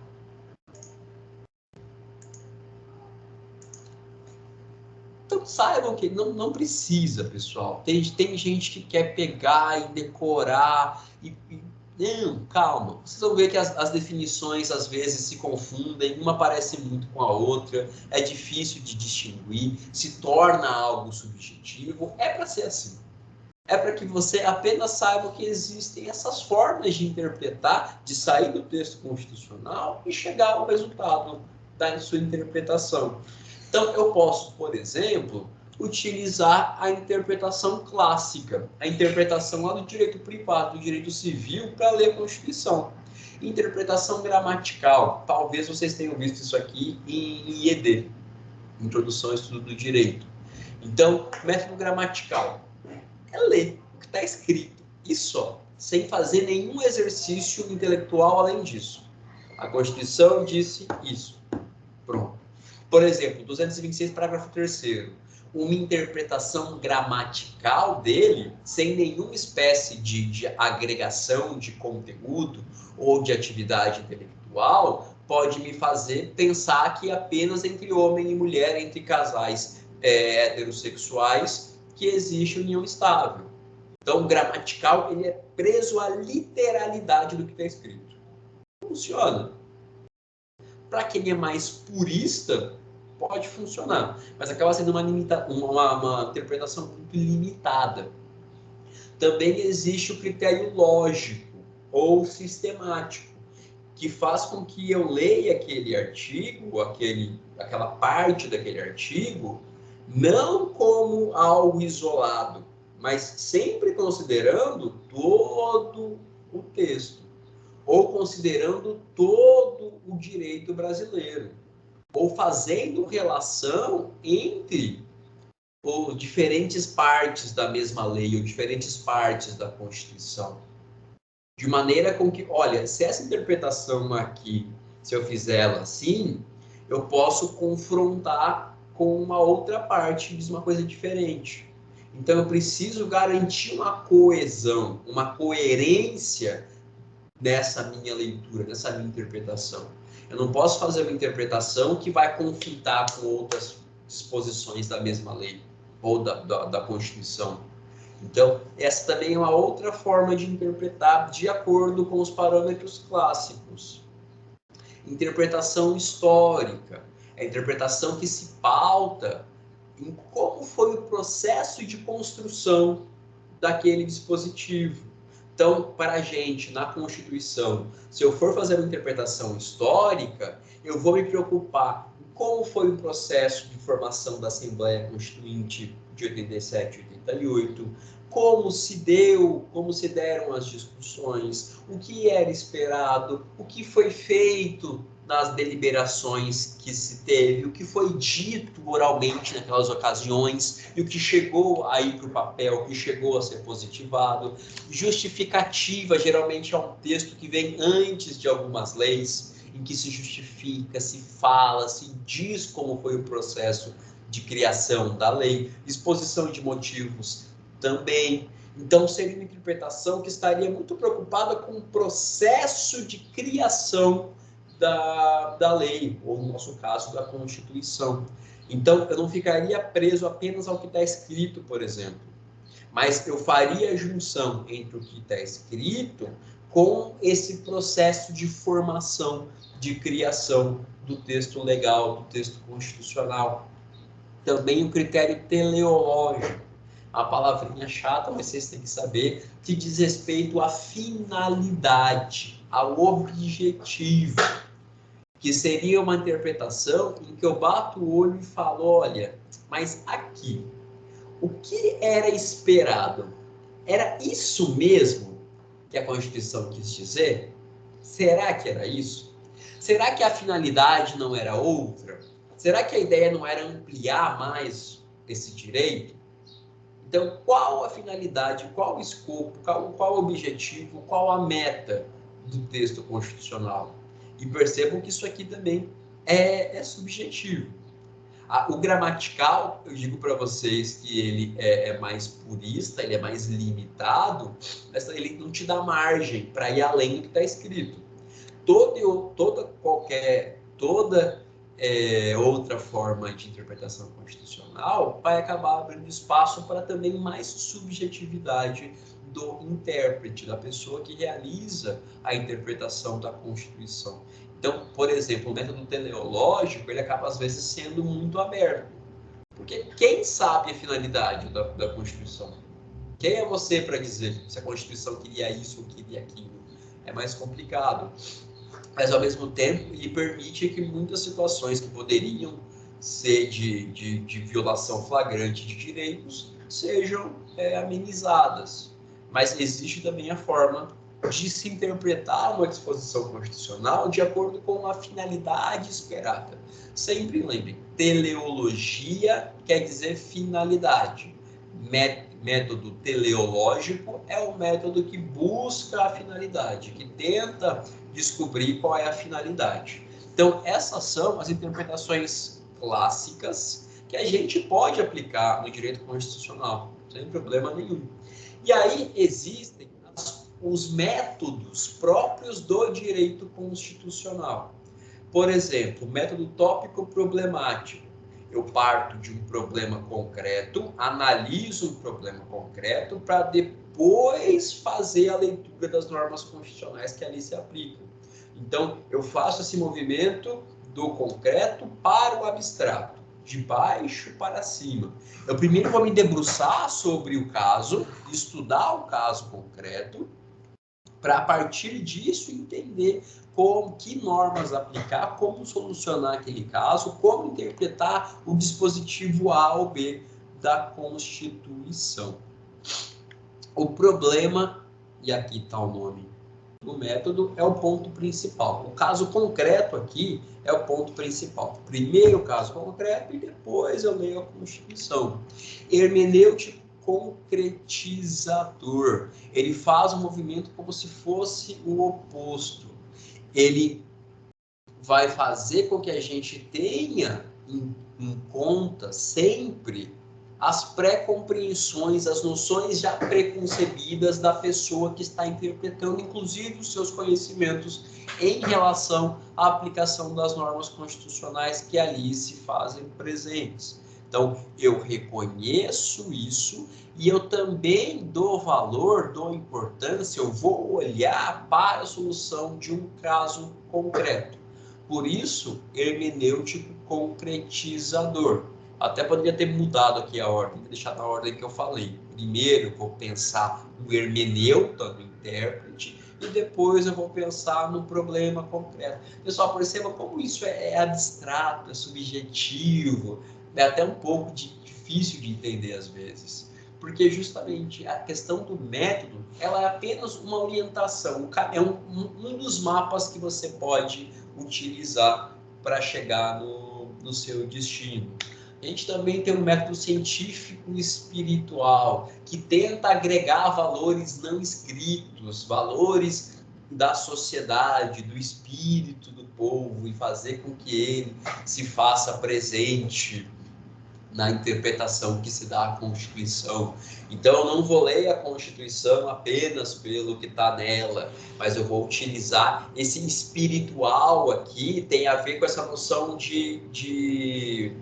Então, saibam que não precisa, pessoal. Tem gente que quer pegar e decorar. Não, calma. Vocês vão ver que as definições, às vezes, se confundem. Uma parece muito com a outra. É difícil de distinguir. Se torna algo subjetivo. É para ser assim. É para que você apenas saiba que existem essas formas de interpretar, de sair do texto constitucional e chegar ao resultado da sua interpretação. Então, eu posso, por exemplo, utilizar a interpretação clássica, a interpretação lá do direito privado, do direito civil, para ler a Constituição. Interpretação gramatical, talvez vocês tenham visto isso aqui em IED, Introdução ao Estudo do Direito. Então, método gramatical é ler o que está escrito, e só, sem fazer nenhum exercício intelectual além disso. A Constituição disse isso. Pronto. Por exemplo, 226, parágrafo 3º. Uma interpretação gramatical dele, sem nenhuma espécie de agregação de conteúdo ou de atividade intelectual, pode me fazer pensar que apenas entre homem e mulher, entre casais heterossexuais, que existe união estável. Então, o gramatical, ele é preso à literalidade do que está escrito. Funciona. Para quem é mais purista, pode funcionar, mas acaba sendo uma interpretação muito limitada. Também existe o critério lógico ou sistemático, que faz com que eu leia aquele artigo, aquela parte daquele artigo, não como algo isolado, mas sempre considerando todo o texto, ou considerando todo o direito brasileiro, ou fazendo relação entre diferentes partes da mesma lei, ou diferentes partes da Constituição. De maneira com que, olha, se essa interpretação aqui, se eu fizer ela assim, eu posso confrontar com uma outra parte que diz uma coisa diferente. Então, eu preciso garantir uma coesão, uma coerência nessa minha leitura, nessa minha interpretação. Eu não posso fazer uma interpretação que vai conflitar com outras disposições da mesma lei ou da Constituição. Então, essa também é uma outra forma de interpretar de acordo com os parâmetros clássicos. Interpretação histórica. É a interpretação que se pauta em como foi o processo de construção daquele dispositivo. Então, para a gente, na Constituição, se eu for fazer uma interpretação histórica, eu vou me preocupar em como foi o processo de formação da Assembleia Constituinte de 87 e 88, como se deram as discussões, o que era esperado, o que foi feito nas deliberações que se teve, o que foi dito oralmente naquelas ocasiões e o que chegou a ir para o papel, o que chegou a ser positivado. Justificativa, geralmente é um texto que vem antes de algumas leis, em que se justifica, se fala, se diz como foi o processo de criação da lei. Exposição de motivos também. Então, seria uma interpretação que estaria muito preocupada com o processo de criação da lei, ou no nosso caso, da Constituição. Então, eu não ficaria preso apenas ao que está escrito, por exemplo, mas eu faria a junção entre o que está escrito com esse processo de formação, de criação do texto legal, do texto constitucional. Também o critério teleológico. A palavrinha chata, mas vocês têm que saber, que diz respeito à finalidade, ao objetivo. que seria uma interpretação em que eu bato o olho e falo, olha, mas aqui, o que era esperado? Era isso mesmo que a Constituição quis dizer? Será que era isso? Será que a finalidade não era outra? Será que a ideia não era ampliar mais esse direito? Então, qual a finalidade, qual o escopo, qual o objetivo, qual a meta do texto constitucional? E percebam que isso aqui também é subjetivo. O gramatical, eu digo para vocês que ele é mais purista, ele é mais limitado, mas ele não te dá margem para ir além do que está escrito. Toda outra forma de interpretação constitucional vai acabar abrindo espaço para também mais subjetividade do intérprete, da pessoa que realiza a interpretação da Constituição. Então, por exemplo, o método teleológico, ele acaba às vezes sendo muito aberto, porque quem sabe a finalidade da Constituição? Quem é você para dizer se a Constituição queria isso ou queria aquilo? É mais complicado. Mas, ao mesmo tempo, ele permite que muitas situações que poderiam ser de violação flagrante de direitos sejam amenizadas. Mas existe também a forma de se interpretar uma disposição constitucional de acordo com a finalidade esperada. Sempre lembrem, teleologia quer dizer finalidade. Método teleológico é o método que busca a finalidade, que tenta descobrir qual é a finalidade. Então, essas são as interpretações clássicas que a gente pode aplicar no direito constitucional, sem problema nenhum. E aí existem os métodos próprios do direito constitucional. Por exemplo, o método tópico problemático. Eu parto de um problema concreto, analiso um problema concreto para depois fazer a leitura das normas constitucionais que ali se aplicam. Então, eu faço esse movimento do concreto para o abstrato, de baixo para cima. Eu primeiro vou me debruçar sobre o caso, estudar o caso concreto, para a partir disso entender que normas aplicar, como solucionar aquele caso, como interpretar o dispositivo A ou B da Constituição. O problema, e aqui está o nome do método, é o ponto principal. O caso concreto aqui é o ponto principal. Primeiro o caso concreto e depois eu leio a Constituição. Hermenêutico concretizador. Ele faz um movimento como se fosse o oposto. Ele vai fazer com que a gente tenha em conta sempre as pré-compreensões, as noções já preconcebidas da pessoa que está interpretando, inclusive os seus conhecimentos em relação à aplicação das normas constitucionais que ali se fazem presentes. Então, eu reconheço isso e eu também dou valor, dou importância, eu vou olhar para a solução de um caso concreto. Por isso, hermenêutico concretizador. Até poderia ter mudado aqui a ordem, deixar na ordem que eu falei. Primeiro, eu vou pensar no hermeneuta, no intérprete, e depois eu vou pensar no problema concreto. Pessoal, perceba como isso é abstrato, é subjetivo, é até um pouco difícil de entender às vezes, porque justamente a questão do método, ela é apenas uma orientação, é um dos mapas que você pode utilizar para chegar no seu destino. A gente também tem um método científico espiritual, que tenta agregar valores não escritos, valores da sociedade, do espírito do povo, e fazer com que ele se faça presente na interpretação que se dá à Constituição. Então, eu não vou ler a Constituição apenas pelo que está nela, mas eu vou utilizar esse espiritual aqui, tem a ver com essa noção de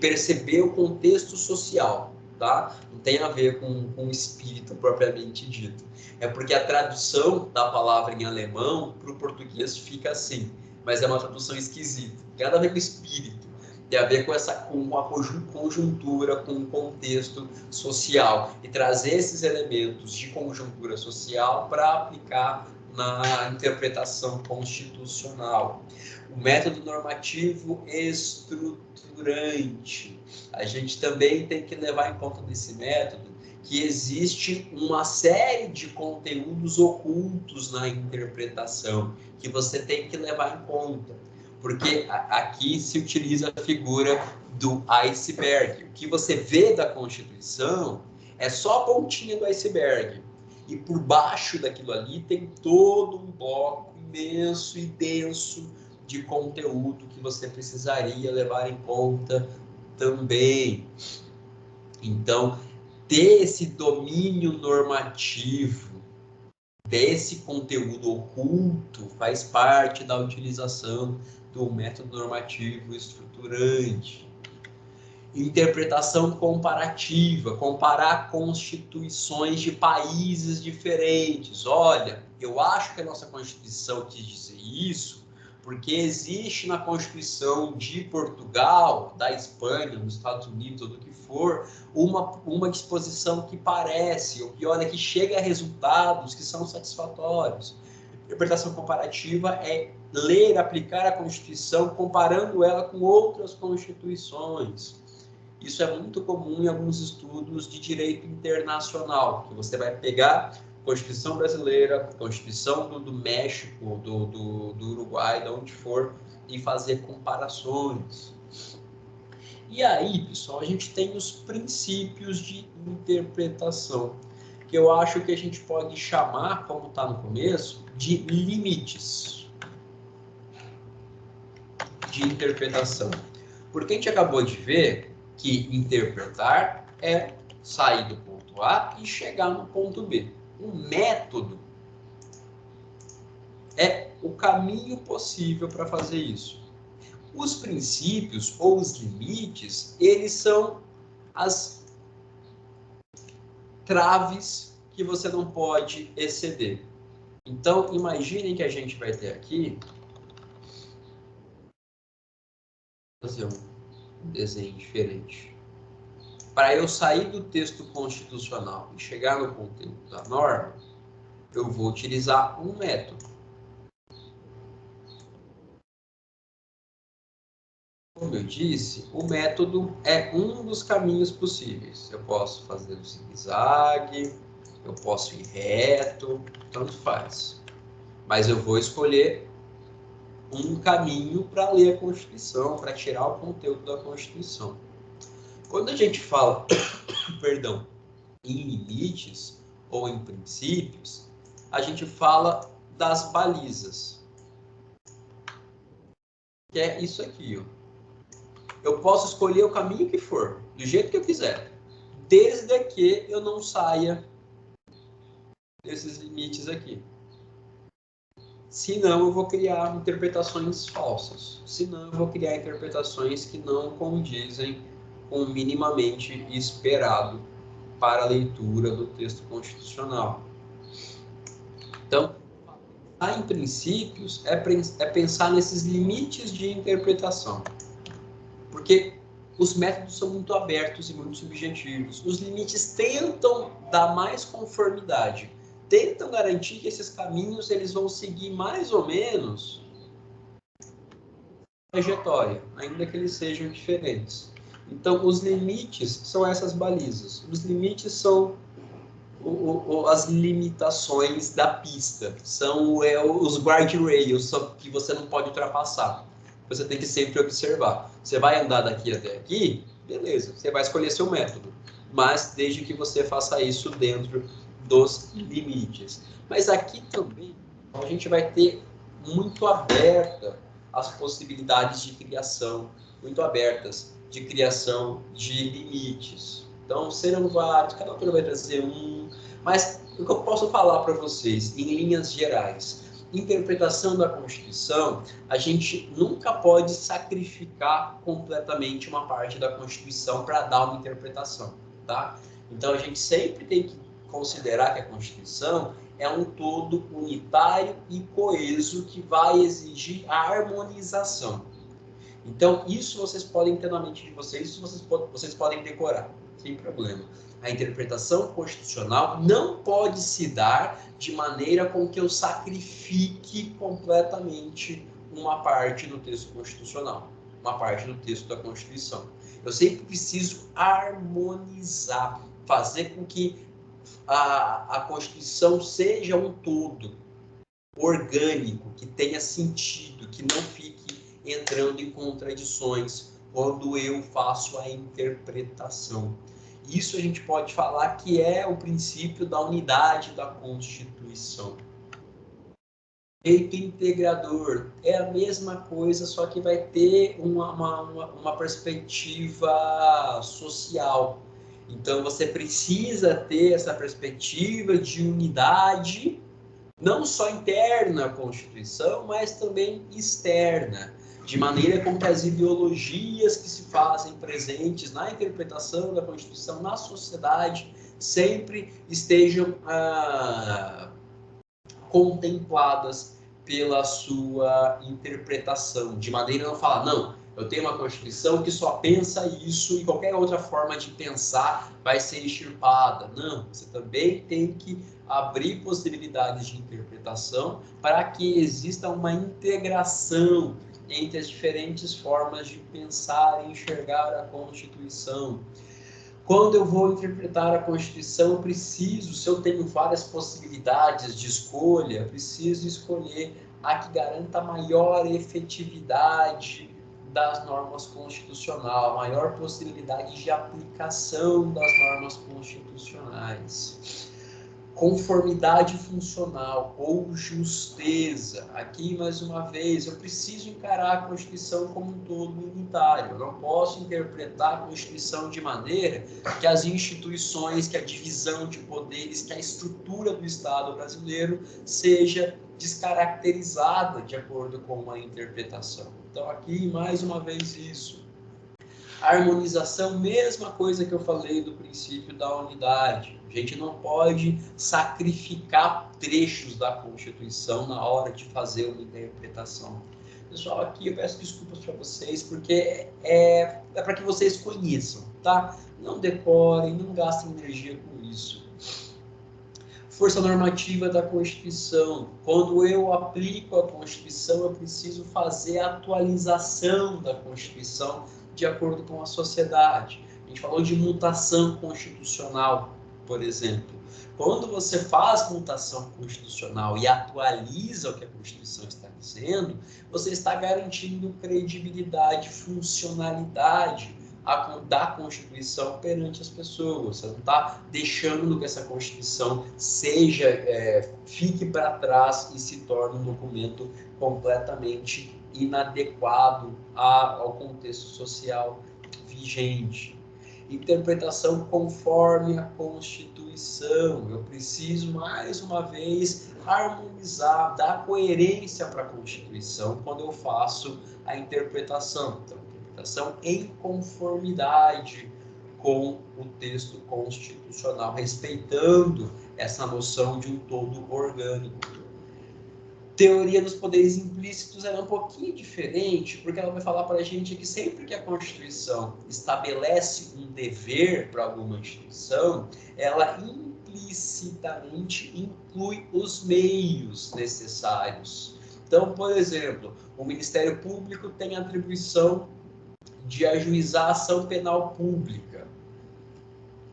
perceber o contexto social, tá? Não tem a ver com o espírito propriamente dito. É porque a tradução da palavra em alemão para o português fica assim, mas é uma tradução esquisita. Não tem nada a ver com espírito. Tem a ver com a conjuntura, com o contexto social. E trazer esses elementos de conjuntura social para aplicar na interpretação constitucional. O método normativo estruturante. A gente também tem que levar em conta desse método que existe uma série de conteúdos ocultos na interpretação que você tem que levar em conta. Porque aqui se utiliza a figura do iceberg. O que você vê da Constituição é só a pontinha do iceberg. E por baixo daquilo ali tem todo um bloco imenso e denso de conteúdo que você precisaria levar em conta também. Então, ter esse domínio normativo desse conteúdo oculto faz parte da utilização do método normativo estruturante. Interpretação comparativa, comparar constituições de países diferentes. Olha, eu acho que a nossa Constituição quis dizer isso, porque existe na Constituição de Portugal, da Espanha, dos Estados Unidos, ou do que for, uma disposição que parece, ou que olha, que chega a resultados que são satisfatórios. Interpretação comparativa é ler, aplicar a Constituição, comparando ela com outras constituições. Isso é muito comum em alguns estudos de direito internacional, que você vai pegar Constituição brasileira, Constituição do México, do Uruguai, de onde for, e fazer comparações. E aí, pessoal, a gente tem os princípios de interpretação, que eu acho que a gente pode chamar, como está no começo, de limites de interpretação. Porque a gente acabou de ver que interpretar é sair do ponto A e chegar no ponto B. O método é o caminho possível para fazer isso. Os princípios ou os limites, eles são as traves que você não pode exceder. Então, imaginem que a gente vai ter aqui, vou fazer um desenho diferente. Para eu sair do texto constitucional e chegar no conteúdo da norma, eu vou utilizar um método. Como eu disse, o método é um dos caminhos possíveis. Eu posso fazer o zigue-zague, eu posso ir reto, tanto faz. Mas eu vou escolher um caminho para ler a Constituição, para tirar o conteúdo da Constituição. Quando a gente fala, perdão, em limites ou em princípios, a gente fala das balizas. Que é isso aqui, ó. Eu posso escolher o caminho que for, do jeito que eu quiser, desde que eu não saia desses limites aqui. Senão eu vou criar interpretações falsas. Senão eu vou criar interpretações que não condizem com o minimamente esperado para a leitura do texto constitucional. Então, em princípios, é pensar nesses limites de interpretação. Porque os métodos são muito abertos e muito subjetivos. Os limites tentam dar mais conformidade, tentam garantir que esses caminhos eles vão seguir mais ou menos a trajetória, ainda que eles sejam diferentes. Então, os limites são essas balizas. Os limites são as limitações da pista, são os guardrails que você não pode ultrapassar. Você tem que sempre observar. Você vai andar daqui até aqui, beleza, você vai escolher seu método, mas desde que você faça isso dentro dos limites. Mas aqui também a gente vai ter muito aberta as possibilidades de criação, muito abertas de criação de limites. Então, serão vários, cada autor vai trazer um, mas o que eu posso falar para vocês, em linhas gerais, interpretação da Constituição, a gente nunca pode sacrificar completamente uma parte da Constituição para dar uma interpretação, tá? Então, a gente sempre tem que considerar que a Constituição é um todo unitário e coeso que vai exigir a harmonização. Então, isso vocês podem ter na mente de vocês, isso vocês podem decorar, sem problema. A interpretação constitucional não pode se dar de maneira com que eu sacrifique completamente uma parte do texto constitucional, uma parte do texto da Constituição. Eu sempre preciso harmonizar, fazer com que a Constituição seja um todo orgânico, que tenha sentido, que não fique entrando em contradições quando eu faço a interpretação. Isso a gente pode falar que é o princípio da unidade da Constituição. Direito integrador é a mesma coisa, só que vai ter uma perspectiva social. Então, você precisa ter essa perspectiva de unidade, não só interna à Constituição, mas também externa, de maneira com que as ideologias que se fazem presentes na interpretação da Constituição na sociedade sempre estejam contempladas pela sua interpretação, de maneira a não falar, não, eu tenho uma Constituição que só pensa isso e qualquer outra forma de pensar vai ser extirpada. Não, você também tem que abrir possibilidades de interpretação para que exista uma integração entre as diferentes formas de pensar e enxergar a Constituição. Quando eu vou interpretar a Constituição, eu preciso, se eu tenho várias possibilidades de escolha, preciso escolher a que garanta maior efetividade das normas constitucionais, maior possibilidade de aplicação das normas constitucionais. Conformidade funcional ou justeza. Aqui, mais uma vez, eu preciso encarar a Constituição como um todo unitário. Eu não posso interpretar a Constituição de maneira que as instituições, que a divisão de poderes, que a estrutura do Estado brasileiro seja descaracterizada de acordo com a interpretação. Então, aqui, mais uma vez, isso. Harmonização, mesma coisa que eu falei do princípio da unidade. A gente não pode sacrificar trechos da Constituição na hora de fazer uma interpretação. Pessoal, aqui eu peço desculpas para vocês, porque é para que vocês conheçam, tá? Não decorem, não gastem energia com isso. Força normativa da Constituição. Quando eu aplico a Constituição, eu preciso fazer a atualização da Constituição de acordo com a sociedade. A gente falou de mutação constitucional, por exemplo. Quando você faz mutação constitucional e atualiza o que a Constituição está dizendo, você está garantindo credibilidade, funcionalidade da Constituição perante as pessoas. Você não está deixando que essa Constituição fique para trás e se torne um documento completamente inadequado ao contexto social vigente. Interpretação conforme a Constituição. Eu preciso, mais uma vez, harmonizar, dar coerência para a Constituição quando eu faço a interpretação. Então, interpretação em conformidade com o texto constitucional, respeitando essa noção de um todo orgânico. Teoria dos poderes implícitos é um pouquinho diferente, porque ela vai falar para a gente que sempre que a Constituição estabelece um dever para alguma instituição, ela implicitamente inclui os meios necessários. Então, por exemplo, o Ministério Público tem a atribuição de ajuizar a ação penal pública.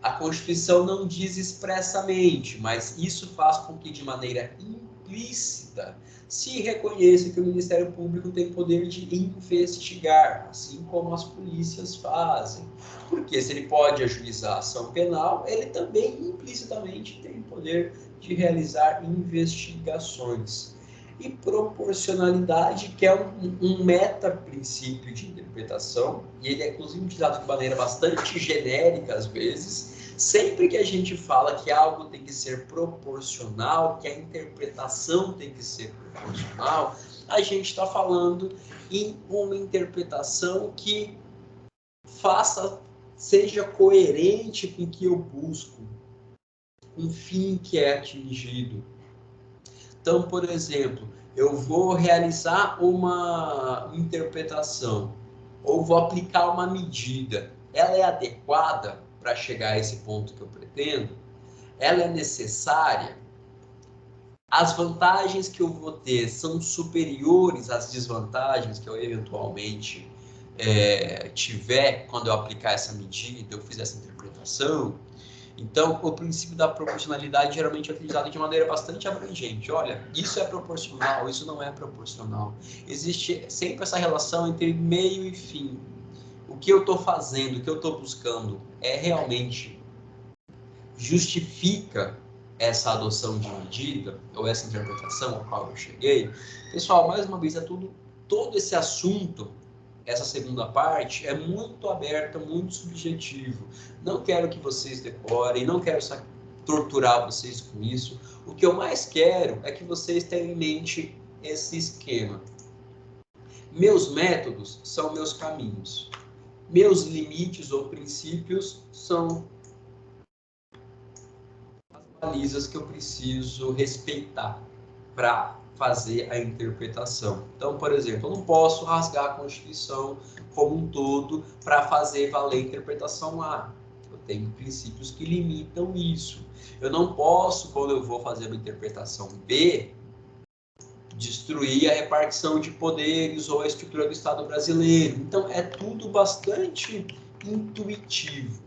A Constituição não diz expressamente, mas isso faz com que, de maneira implícita, se reconheça que o Ministério Público tem poder de investigar, assim como as polícias fazem. Porque se ele pode ajuizar a ação penal, ele também implicitamente tem poder de realizar investigações. E proporcionalidade, que é um meta-princípio de interpretação, e ele é inclusive utilizado de maneira bastante genérica às vezes. Sempre que a gente fala que algo tem que ser proporcional, que a interpretação tem que ser proporcional, a gente está falando em uma interpretação que seja coerente com o que eu busco, com o fim que é atingido. Então, por exemplo, eu vou realizar uma interpretação ou vou aplicar uma medida. Ela é adequada para chegar a esse ponto que eu pretendo, ela é necessária. As vantagens que eu vou ter são superiores às desvantagens que eu eventualmente tiver quando eu aplicar essa medida, eu fizer essa interpretação. Então, o princípio da proporcionalidade geralmente é utilizado de maneira bastante abrangente. Olha, isso é proporcional, isso não é proporcional. Existe sempre essa relação entre meio e fim. O que eu estou fazendo, o que eu estou buscando realmente justifica essa adoção de medida, ou essa interpretação a qual eu cheguei. Pessoal, mais uma vez, todo esse assunto, essa segunda parte, é muito aberta, muito subjetivo. Não quero que vocês decorem, não quero torturar vocês com isso. O que eu mais quero é que vocês tenham em mente esse esquema. Meus métodos são meus caminhos. Meus limites ou princípios são balizas que eu preciso respeitar para fazer a interpretação. Então, por exemplo, eu não posso rasgar a Constituição como um todo para fazer valer a interpretação A. Eu tenho princípios que limitam isso. Eu não posso, quando eu vou fazer uma interpretação B, destruir a repartição de poderes ou a estrutura do Estado brasileiro. Então, é tudo bastante intuitivo,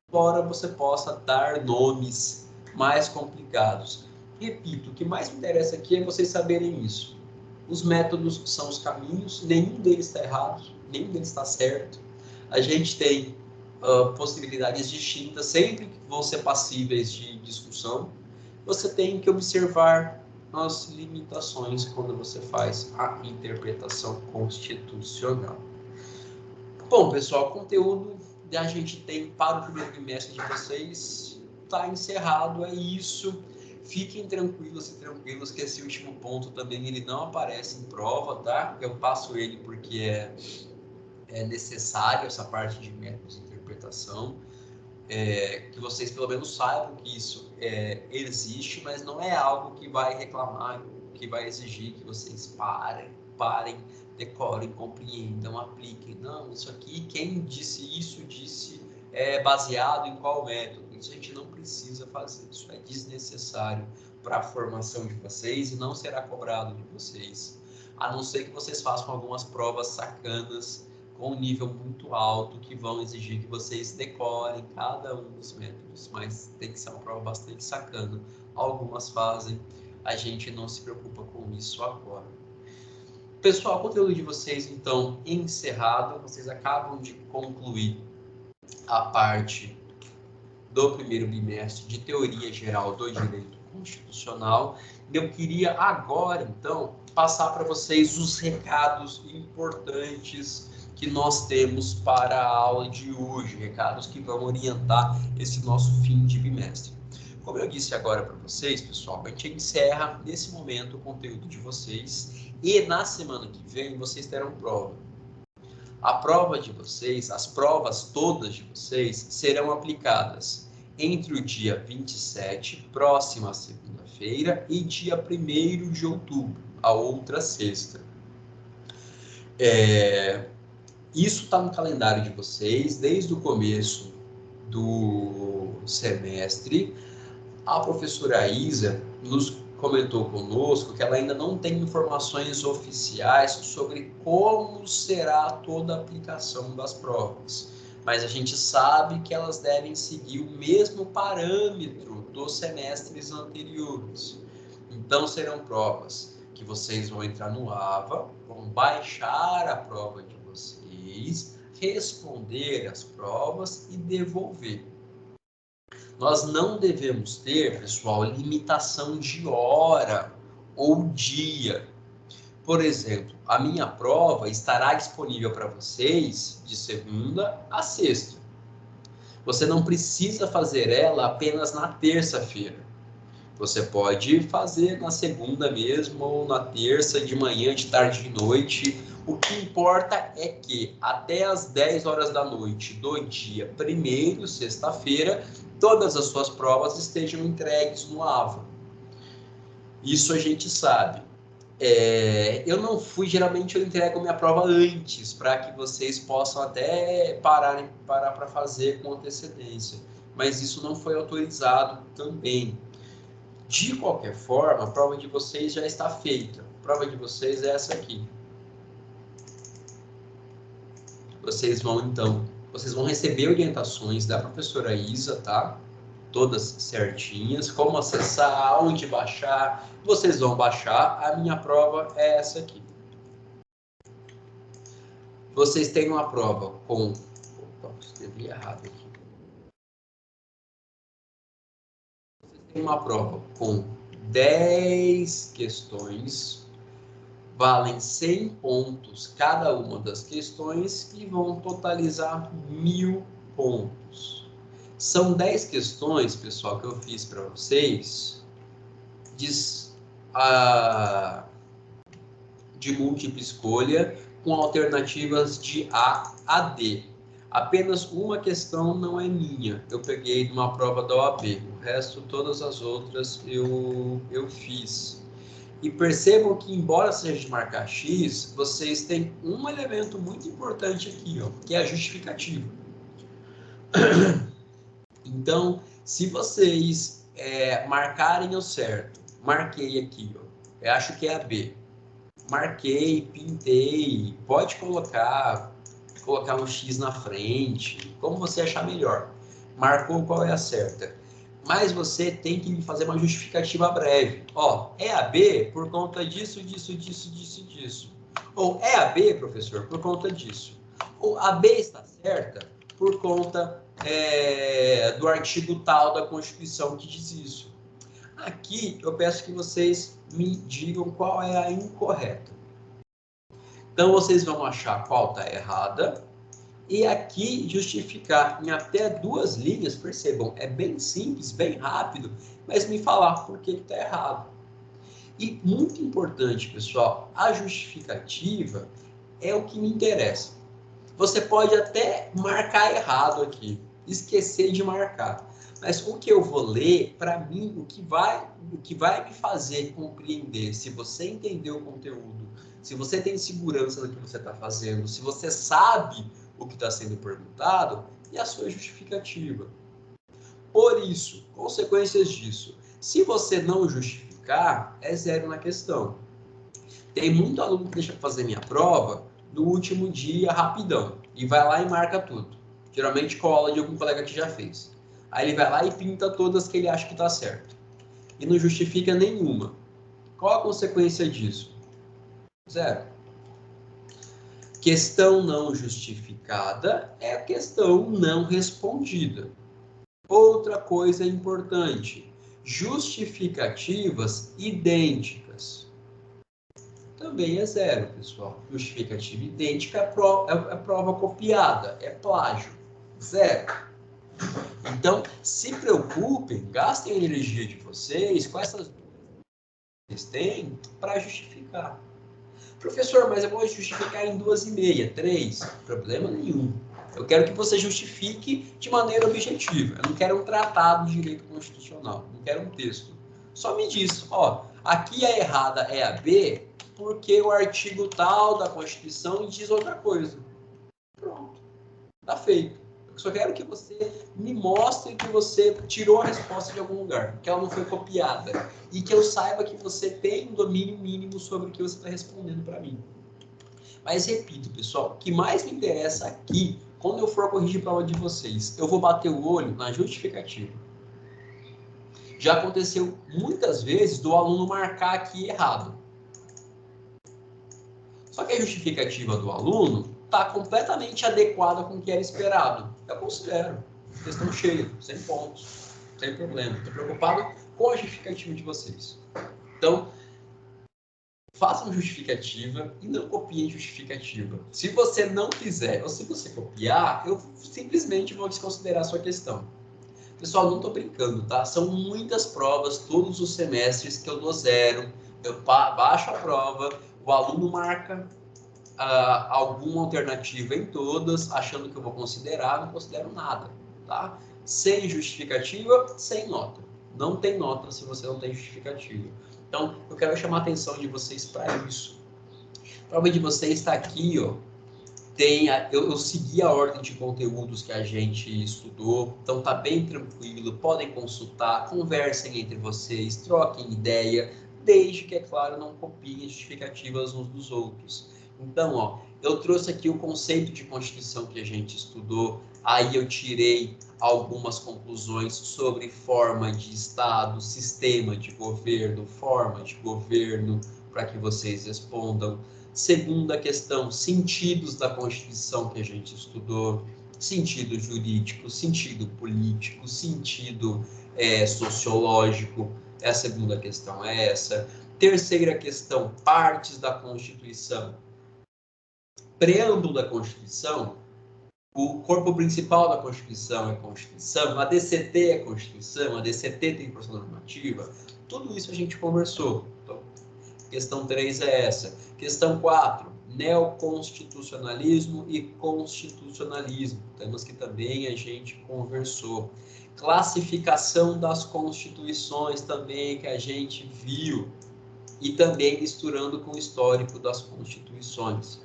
embora você possa dar nomes mais complicados. Repito, o que mais me interessa aqui é vocês saberem isso. Os métodos são os caminhos, nenhum deles está errado, nenhum deles está certo. A gente tem possibilidades distintas, sempre que vão ser passíveis de discussão. Você tem que observar as limitações quando você faz a interpretação constitucional. Bom, pessoal, o conteúdo que a gente tem para o primeiro bimestre de vocês está encerrado, é isso. Fiquem tranquilos e tranquilos que esse último ponto também ele não aparece em prova, tá? Eu passo ele porque é necessário essa parte de métodos de interpretação, que vocês pelo menos saibam que isso existe, mas não é algo que vai reclamar, que vai exigir que vocês parem, decorem, compreendam, apliquem. Não, isso aqui, quem disse isso, disse baseado em qual método. Isso a gente não precisa fazer, isso é desnecessário para a formação de vocês e não será cobrado de vocês, a não ser que vocês façam algumas provas sacanas com um nível muito alto que vão exigir que vocês decorem cada um dos métodos, mas tem que ser uma prova bastante sacana. Algumas fazem, a gente não se preocupa com isso agora. Pessoal, o conteúdo de vocês, então, encerrado. Vocês acabam de concluir a parte do primeiro bimestre de teoria geral do direito constitucional. Eu queria agora, então, passar para vocês os recados importantes que nós temos para a aula de hoje, recados que vão orientar esse nosso fim de bimestre. Como eu disse agora para vocês, pessoal, a gente encerra nesse momento o conteúdo de vocês e na semana que vem vocês terão prova. A prova de vocês, as provas todas de vocês serão aplicadas entre o dia 27, próxima segunda-feira, e dia 1º de outubro, a outra sexta. Isso está no calendário de vocês desde o começo do semestre. A professora Isa nos comentou conosco que ela ainda não tem informações oficiais sobre como será toda a aplicação das provas, mas a gente sabe que elas devem seguir o mesmo parâmetro dos semestres anteriores. Então serão provas que vocês vão entrar no AVA, vão baixar a prova de vocês, responder as provas e devolver. Nós não devemos ter, pessoal, limitação de hora ou dia. Por exemplo, a minha prova estará disponível para vocês de segunda a sexta. Você não precisa fazer ela apenas na terça-feira. Você pode fazer na segunda mesmo, ou na terça, de manhã, de tarde, de noite. O que importa é que até as 10 horas da noite do dia 1º, sexta-feira, todas as suas provas estejam entregues no AVA. Isso a gente sabe. Geralmente eu entrego minha prova antes, para que vocês possam até parar para fazer com antecedência. mas isso não foi autorizado também. De qualquer forma, a prova de vocês já está feita. A prova de vocês é essa aqui. Vocês vão, então, receber orientações da professora Isa, tá? Todas certinhas, como acessar, onde baixar. Vocês vão baixar. A minha prova é essa aqui. Vocês têm uma prova com... Opa, escrevi errado aqui. Vocês têm uma prova com 10 questões, valem 100 pontos cada uma das questões e vão totalizar 1000 pontos. São 10 questões, pessoal, que eu fiz para vocês de múltipla escolha com alternativas de A a D. Apenas uma questão não é minha. Eu peguei numa prova da OAB. O resto, todas as outras, eu fiz. E percebam que, embora seja de marcar X, vocês têm um elemento muito importante aqui, ó, que é a justificativa. Então, se vocês marcarem o certo, marquei aqui, ó, eu acho que é a B. Marquei, pintei, pode colocar um X na frente, como você achar melhor. Marcou qual é a certa. Mas você tem que me fazer uma justificativa breve. Ó, é a B por conta disso, disso, disso, disso, disso. Ou é a B, professor, por conta disso. Ou a B está certa por conta do artigo tal da Constituição que diz isso. Aqui eu peço que vocês me digam qual é a incorreta. Então vocês vão achar qual está errada. E aqui justificar em até 2 linhas, percebam, é bem simples, bem rápido, mas me falar por que está errado. E muito importante, pessoal, a justificativa é o que me interessa. Você pode até marcar errado aqui, esquecer de marcar. Mas o que eu vou ler, para mim, o que vai me fazer compreender se você entendeu o conteúdo, se você tem segurança no que você está fazendo, se você sabe o que está sendo perguntado, e a sua justificativa. Por isso, consequências disso. Se você não justificar, é 0 na questão. Tem muito aluno que deixa fazer minha prova no último dia, rapidão, e vai lá e marca tudo. Geralmente cola de algum colega que já fez. Aí ele vai lá e pinta todas que ele acha que está certo. E não justifica nenhuma. Qual a consequência disso? 0. Questão não justificada é a questão não respondida. Outra coisa importante, justificativas idênticas. Também é 0, pessoal. Justificativa idêntica é prova copiada, é plágio. 0. Então, se preocupem, gastem a energia de vocês com essas dúvidas que vocês têm para justificar. Professor, mas eu vou justificar em 2,5, 3. Problema nenhum. Eu quero que você justifique de maneira objetiva. Eu não quero um tratado de direito constitucional. Não quero um texto. Só me diz, ó, aqui a errada é a B porque o artigo tal da Constituição diz outra coisa. Pronto. Tá feito. Eu só quero que você me mostre que você tirou a resposta de algum lugar, que ela não foi copiada, e que eu saiba que você tem um domínio mínimo sobre o que você está respondendo para mim. Mas repito, pessoal, o que mais me interessa aqui, quando eu for corrigir a prova de vocês, eu vou bater o olho na justificativa. Já aconteceu muitas vezes do aluno marcar aqui errado. Só que a justificativa do aluno está completamente adequada com o que era esperado. Eu considero. Questão cheia, 100 pontos. Sem problema. Estou preocupado com a justificativa de vocês. Então, façam justificativa e não copiem justificativa. Se você não fizer, ou se você copiar, eu simplesmente vou desconsiderar a sua questão. Pessoal, não estou brincando, tá? São muitas provas, todos os semestres que eu dou 0. Eu baixo a prova, o aluno marca alguma alternativa em todas, achando que eu vou considerar, não considero nada, tá? Sem justificativa, sem nota. Não tem nota se você não tem justificativa. Então, eu quero chamar a atenção de vocês para isso. A prova de vocês está aqui, ó, eu segui a ordem de conteúdos que a gente estudou, então tá bem tranquilo, podem consultar, conversem entre vocês, troquem ideia, desde que, é claro, não copiem justificativas uns dos outros. Então, ó, eu trouxe aqui o conceito de Constituição que a gente estudou, aí eu tirei algumas conclusões sobre forma de Estado, sistema de governo, forma de governo, para que vocês respondam. Segunda questão, sentidos da Constituição que a gente estudou, sentido jurídico, sentido político, sentido sociológico, a segunda questão é essa. Terceira questão, partes da Constituição. Preâmbulo da Constituição, o corpo principal da Constituição é a Constituição, a DCT é a Constituição, a DCT tem porção normativa, tudo isso a gente conversou. Então, questão 3 é essa. Questão 4, neoconstitucionalismo e constitucionalismo, temas que também a gente conversou. Classificação das constituições também que a gente viu, e também misturando com o histórico das constituições.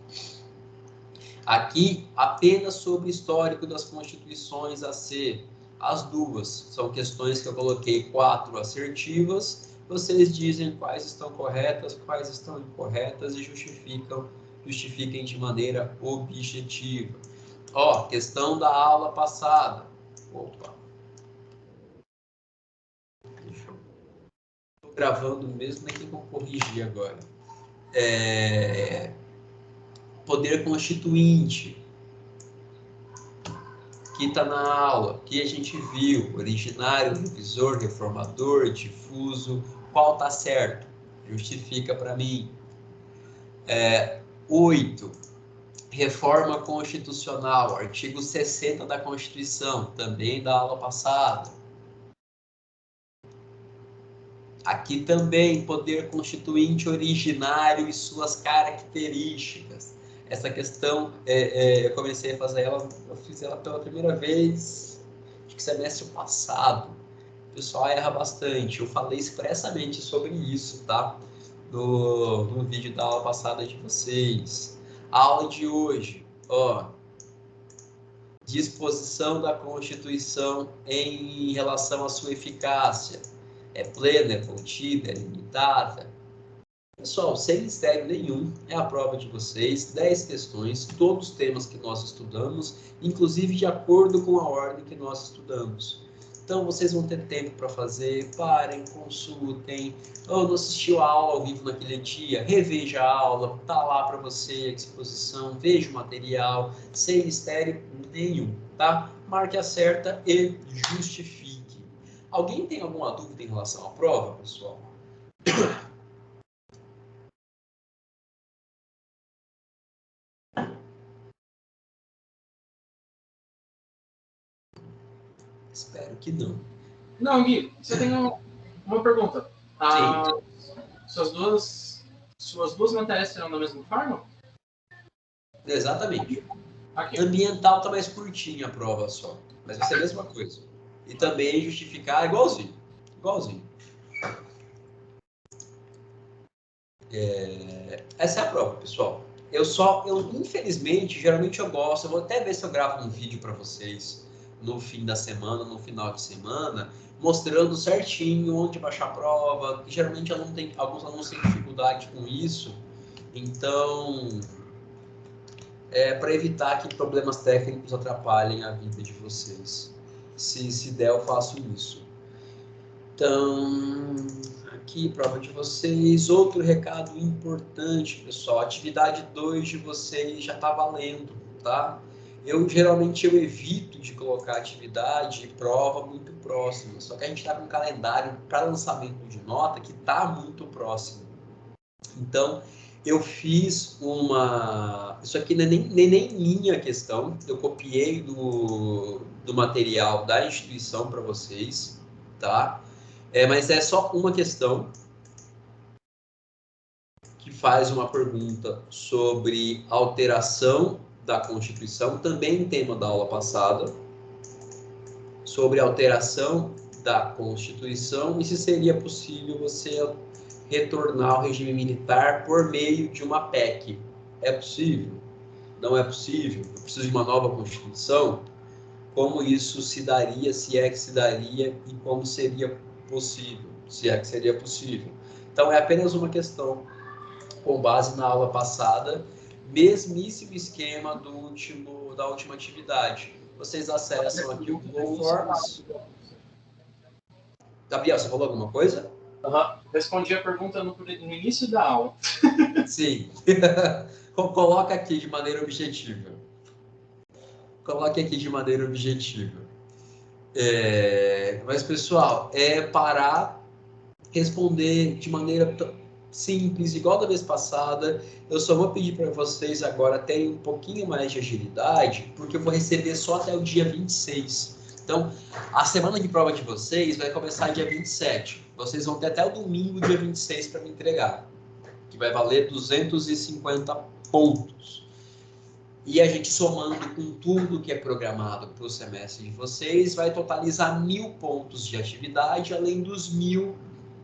Aqui, apenas sobre o histórico das constituições AC, as duas, são questões que eu coloquei 4 assertivas, vocês dizem quais estão corretas, quais estão incorretas e justifiquem de maneira objetiva. Ó, questão da aula passada. Opa. Estou gravando mesmo, nem tem como corrigir agora. Poder constituinte, que está na aula, que a gente viu, originário, revisor, reformador, difuso, qual está certo? Justifica para mim. 8. Reforma constitucional, artigo 60 da Constituição, também da aula passada. Aqui também, poder constituinte originário e suas características. Essa questão, eu comecei a fazer ela, eu fiz ela pela primeira vez, acho que semestre passado. O pessoal erra bastante. Eu falei expressamente sobre isso, tá? No vídeo da aula passada de vocês. A aula de hoje, ó. Disposição da Constituição em relação à sua eficácia. É plena, é contida, é limitada? Pessoal, sem mistério nenhum, é a prova de vocês, 10 questões, todos os temas que nós estudamos, inclusive de acordo com a ordem que nós estudamos. Então, vocês vão ter tempo para fazer, parem, consultem, ou não assistiu a aula ao vivo naquele dia, reveja a aula, tá lá para você a exposição, veja o material, sem mistério nenhum, tá? Marque a certa e justifique. Alguém tem alguma dúvida em relação à prova, pessoal? Espero que não. Não, Gui, você tem uma pergunta. Suas duas matérias serão da mesma forma? Exatamente. Okay. Ambiental tá mais curtinha a prova só, mas vai ser a mesma coisa. E também justificar igualzinho. Essa é a prova, pessoal. Eu infelizmente, geralmente eu gosto, eu vou até ver se eu gravo um vídeo para vocês no fim da semana, no final de semana, mostrando certinho onde baixar a prova, que geralmente alguns alunos têm dificuldade com isso, então para evitar que problemas técnicos atrapalhem a vida de vocês. Se der, eu faço isso. Então, aqui, prova de vocês. Outro recado importante, pessoal. Atividade 2 de vocês já está valendo, tá? Geralmente eu evito de colocar atividade e prova muito próxima. Só que a gente está com um calendário para lançamento de nota que está muito próximo. Então, eu fiz isso aqui não é nem minha questão. Eu copiei do material da instituição para vocês, tá? Mas é só uma questão que faz uma pergunta sobre alteração da Constituição, também tema da aula passada, sobre alteração da Constituição e se seria possível você retornar ao regime militar por meio de uma PEC. É possível? não é possível, eu preciso de uma nova Constituição, como isso se daria, se é que se daria e como seria possível, se é que seria possível. Então, é apenas uma questão, com base na aula passada, mesmíssimo esquema da última atividade. Vocês acessam aqui o Google Forms. Gabriel, você falou alguma coisa? Respondi a pergunta no início da aula. Sim. Coloca aqui de maneira objetiva. Coloque aqui de maneira objetiva. Mas, pessoal, parar, responder de maneira simples, igual da vez passada. Eu só vou pedir para vocês agora terem um pouquinho mais de agilidade, porque eu vou receber só até o dia 26. Então, a semana de prova de vocês vai começar dia 27. Vocês vão ter até o domingo, dia 26, para me entregar, que vai valer 250 pontos. E a gente somando com tudo que é programado para o semestre de vocês, vai totalizar 1000 pontos de atividade, além dos 1000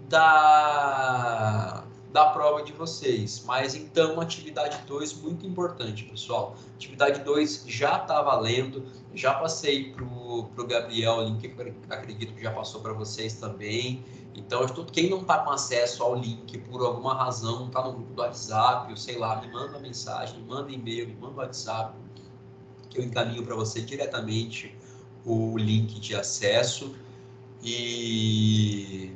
da prova de vocês. Mas então, atividade 2, muito importante, pessoal. Atividade 2 já está valendo, já passei para o Gabriel o link, que eu acredito que já passou para vocês também. Então, quem não está com acesso ao link por alguma razão, não está no grupo do WhatsApp, ou sei lá, me manda uma mensagem, me manda e-mail, me manda WhatsApp, que eu encaminho para você diretamente o link de acesso. E,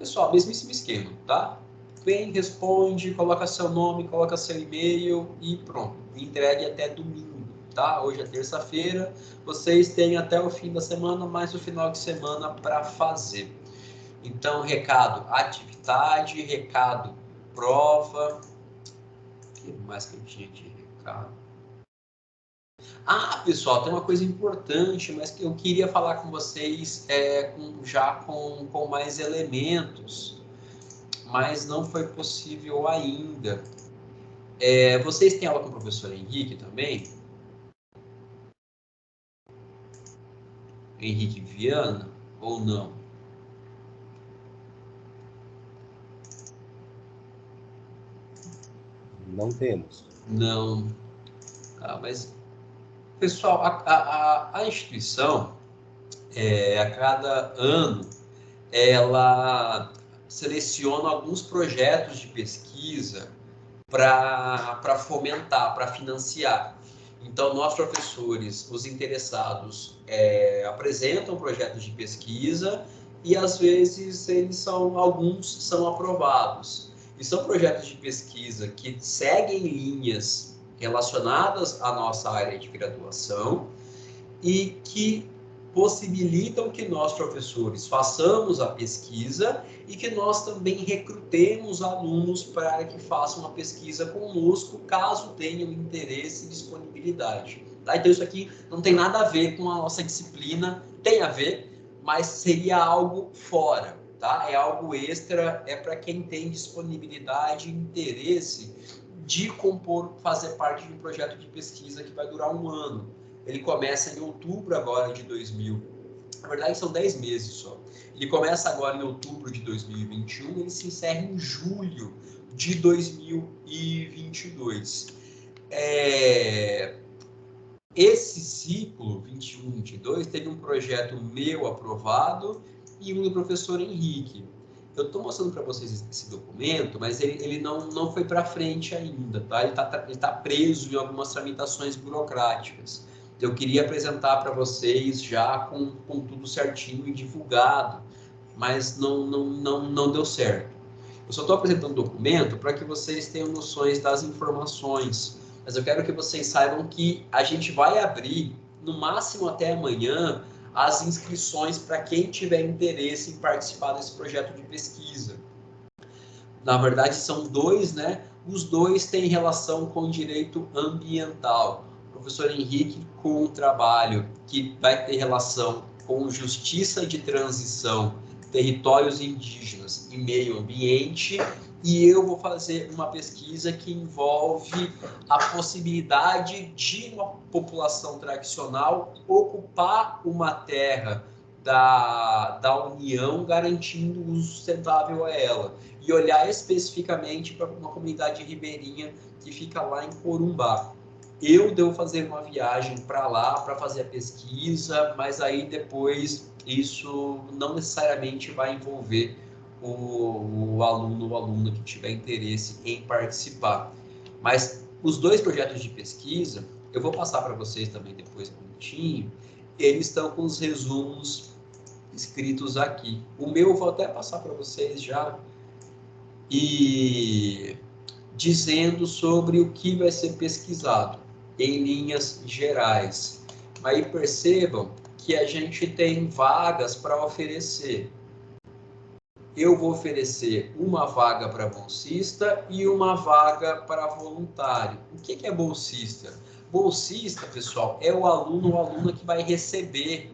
pessoal, mesmíssimo esquema, tá? Vem, responde, coloca seu nome, coloca seu e-mail e pronto. Entregue até domingo, tá? Hoje é terça-feira, vocês têm até o fim da semana, mais o final de semana para fazer. Então, recado atividade, recado prova. O que mais que eu tinha de recado? Pessoal, tem uma coisa importante, mas que eu queria falar com vocês com mais elementos, mas não foi possível ainda. Vocês têm aula com o professor Henrique também? Henrique Viana, ou não? Não temos. Não. Mas, pessoal, a instituição, a cada ano, ela seleciona alguns projetos de pesquisa para fomentar, para financiar. Então, nós, professores, os interessados, apresentam projetos de pesquisa e, às vezes, alguns são aprovados. E são projetos de pesquisa que seguem linhas relacionadas à nossa área de graduação e que possibilitam que nós, professores, façamos a pesquisa e que nós também recrutemos alunos para que façam a pesquisa conosco, caso tenham interesse e disponibilidade. Tá? Então, isso aqui não tem nada a ver com a nossa disciplina, tem a ver, mas seria algo fora, tá? É algo extra, é para quem tem disponibilidade e interesse de fazer parte de um projeto de pesquisa que vai durar 1 ano. Ele começa em outubro agora de 2000. Na verdade, são 10 meses só. Ele começa agora em outubro de 2021 e ele se encerra em julho de 2022. Esse ciclo, 21-22, teve um projeto meu aprovado e um do professor Henrique. Eu estou mostrando para vocês esse documento, mas ele não foi para frente ainda, tá? Ele tá preso em algumas tramitações burocráticas. Eu queria apresentar para vocês já com tudo certinho e divulgado, mas não deu certo. Eu só estou apresentando o documento para que vocês tenham noções das informações, mas eu quero que vocês saibam que a gente vai abrir, no máximo até amanhã, as inscrições para quem tiver interesse em participar desse projeto de pesquisa. Na verdade, são 2, né? Os 2 têm relação com direito ambiental. O professor Henrique com um trabalho que vai ter relação com justiça de transição, territórios indígenas e meio ambiente, e eu vou fazer uma pesquisa que envolve a possibilidade de uma população tradicional ocupar uma terra da União, garantindo o uso sustentável a ela, e olhar especificamente para uma comunidade ribeirinha que fica lá em Corumbá. eu devo fazer uma viagem para lá para fazer a pesquisa, mas aí depois isso não necessariamente vai envolver o aluno ou aluna que tiver interesse em participar. Mas os 2 projetos de pesquisa, eu vou passar para vocês também depois bonitinho, eles estão com os resumos escritos aqui. O meu eu vou até passar para vocês já, e dizendo sobre o que vai ser pesquisado em linhas gerais. Aí percebam que a gente tem vagas para oferecer. Eu vou oferecer uma vaga para bolsista e uma vaga para voluntário. O que é bolsista? Bolsista, pessoal, é o aluno ou aluna que vai receber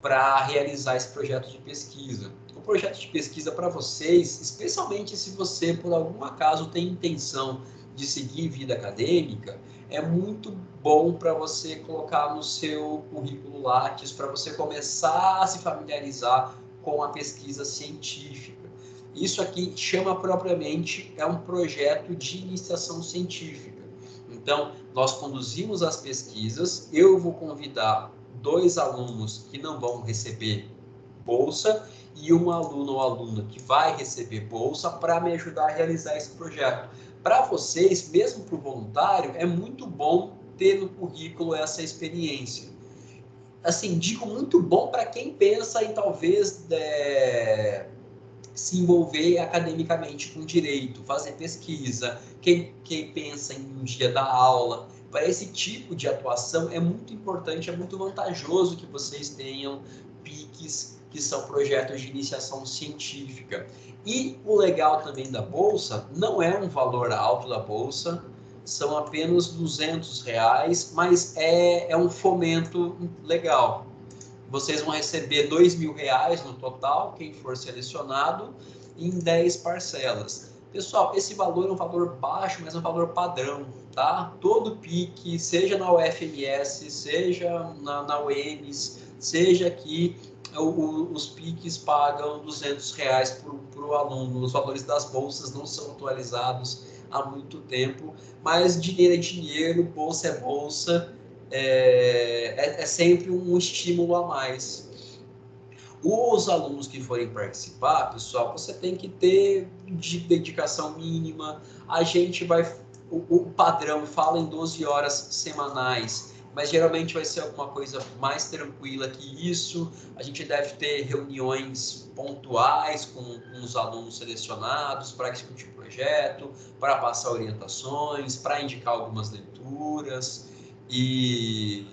para realizar esse projeto de pesquisa. O projeto de pesquisa para vocês, especialmente se você, por algum acaso, tem intenção de seguir vida acadêmica, é muito bom para você colocar no seu currículo Lattes, para você começar a se familiarizar com a pesquisa científica. Isso aqui chama propriamente, é um projeto de iniciação científica. Então, nós conduzimos as pesquisas, eu vou convidar 2 alunos que não vão receber bolsa e um aluno ou aluna que vai receber bolsa para me ajudar a realizar esse projeto. Para vocês, mesmo para o voluntário, é muito bom ter no currículo essa experiência. Assim, digo muito bom para quem pensa em talvez se envolver academicamente com direito, fazer pesquisa, quem pensa em um dia da aula. Para esse tipo de atuação é muito importante, é muito vantajoso que vocês tenham PICs, que são projetos de iniciação científica. E o legal também da bolsa, não é um valor alto da bolsa, são apenas R$200, mas é um fomento legal. Vocês vão receber R$2.000 no total, quem for selecionado, em 10 parcelas. Pessoal, esse valor é um valor baixo, mas é um valor padrão, tá? Todo PIC, seja na UFMS, seja na UEMS, seja aqui, os PICs pagam R$200 para o aluno. Os valores das bolsas não são atualizados há muito tempo, mas dinheiro é dinheiro, bolsa é bolsa, é sempre um estímulo a mais. Os alunos que forem participar, pessoal, você tem que ter de dedicação mínima. A gente vai, o padrão fala em 12 horas semanais, mas geralmente vai ser alguma coisa mais tranquila que isso. A gente deve ter reuniões pontuais com os alunos selecionados para discutir o projeto, para passar orientações, para indicar algumas leituras e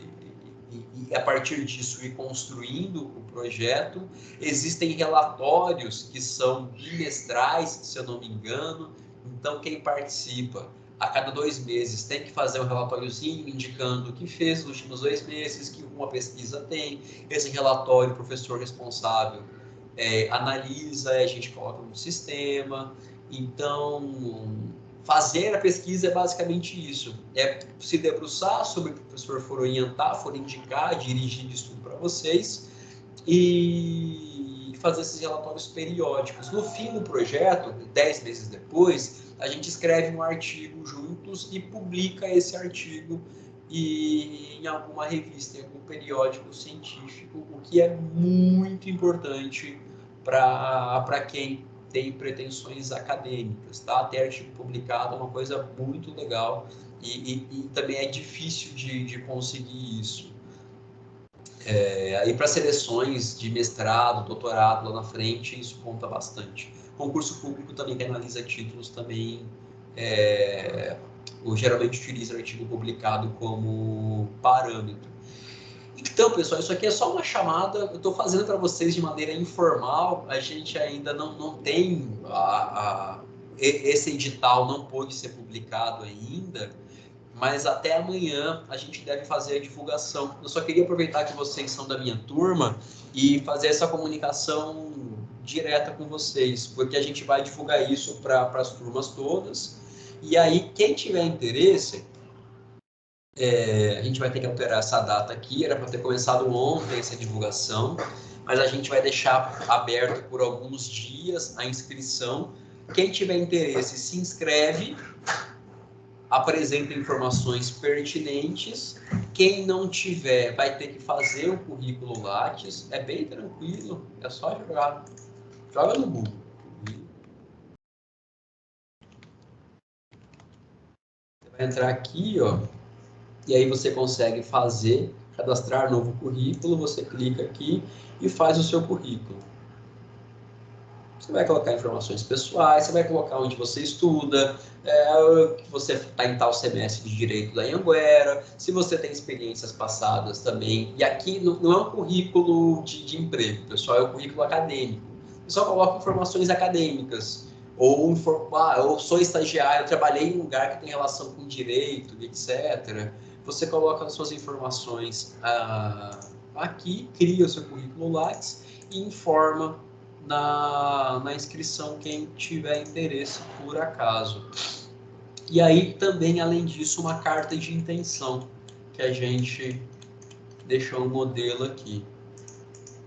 a partir disso ir construindo o projeto. Existem relatórios que são bimestrais, se eu não me engano, então quem participa a cada 2 meses tem que fazer um relatóriozinho indicando o que fez nos últimos 2 meses, que uma pesquisa tem. Esse relatório o professor responsável analisa, a gente coloca no sistema. Então, fazer a pesquisa é basicamente isso, é se debruçar sobre o que o professor for orientar, for indicar, dirigir de estudo para vocês e fazer esses relatórios periódicos. No fim do projeto, 10 meses depois, a gente escreve um artigo juntos e publica esse artigo em alguma revista, em algum periódico científico, o que é muito importante para quem tem pretensões acadêmicas, tá? Ter artigo publicado é uma coisa muito legal e também é difícil de conseguir isso. Aí para seleções de mestrado, doutorado lá na frente, isso conta bastante. Concurso público também que analisa títulos também geralmente utiliza o artigo publicado como parâmetro. Então, pessoal, isso aqui é só uma chamada, eu estou fazendo para vocês de maneira informal, a gente ainda não tem, esse edital não pôde ser publicado ainda, mas até amanhã a gente deve fazer a divulgação. Eu só queria aproveitar que vocês são da minha turma e fazer essa comunicação direta com vocês, porque a gente vai divulgar isso para as turmas todas, e aí quem tiver interesse... a gente vai ter que alterar essa data aqui, era para ter começado ontem essa divulgação, mas a gente vai deixar aberto por alguns dias a inscrição. Quem tiver interesse, se inscreve apresenta informações pertinentes. Quem não tiver vai ter que fazer o currículo Lattes. É bem tranquilo, é só jogar. Joga no Google. Você vai entrar aqui, ó, e aí você consegue cadastrar novo currículo, você clica aqui e faz o seu currículo. Você vai colocar informações pessoais, você vai colocar onde você estuda, que você está em tal semestre de Direito da Anhanguera, se você tem experiências passadas também. E aqui não é um currículo de emprego, pessoal, é um currículo acadêmico. O pessoal coloca informações acadêmicas. Ou eu sou estagiário, trabalhei em um lugar que tem relação com direito, etc. Você coloca as suas informações aqui, cria o seu currículo Lattes e informa na inscrição quem tiver interesse por acaso. E aí também, além disso, uma carta de intenção, que a gente deixou um modelo aqui.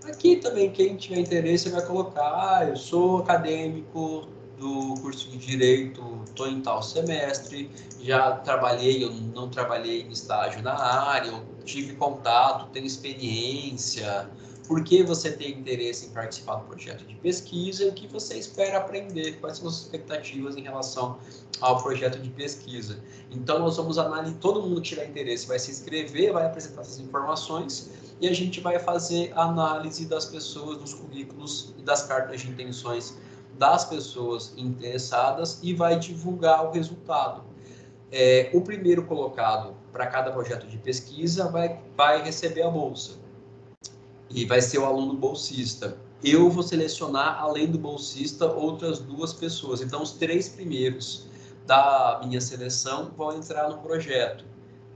Aqui também, quem tiver interesse vai colocar, eu sou acadêmico do curso de Direito, estou em tal semestre, já trabalhei, eu não trabalhei em estágio na área, eu tive contato, tenho experiência, por que você tem interesse em participar do projeto de pesquisa e o que você espera aprender, quais são as expectativas em relação ao projeto de pesquisa. Então, nós vamos analisar, todo mundo que tiver interesse vai se inscrever, vai apresentar essas informações e a gente vai fazer a análise das pessoas, dos currículos e das cartas de intenções das pessoas interessadas e vai divulgar o resultado. O primeiro colocado para cada projeto de pesquisa vai receber a bolsa e vai ser o aluno bolsista. Eu vou selecionar, além do bolsista, outras 2 pessoas. Então, os 3 primeiros da minha seleção vão entrar no projeto.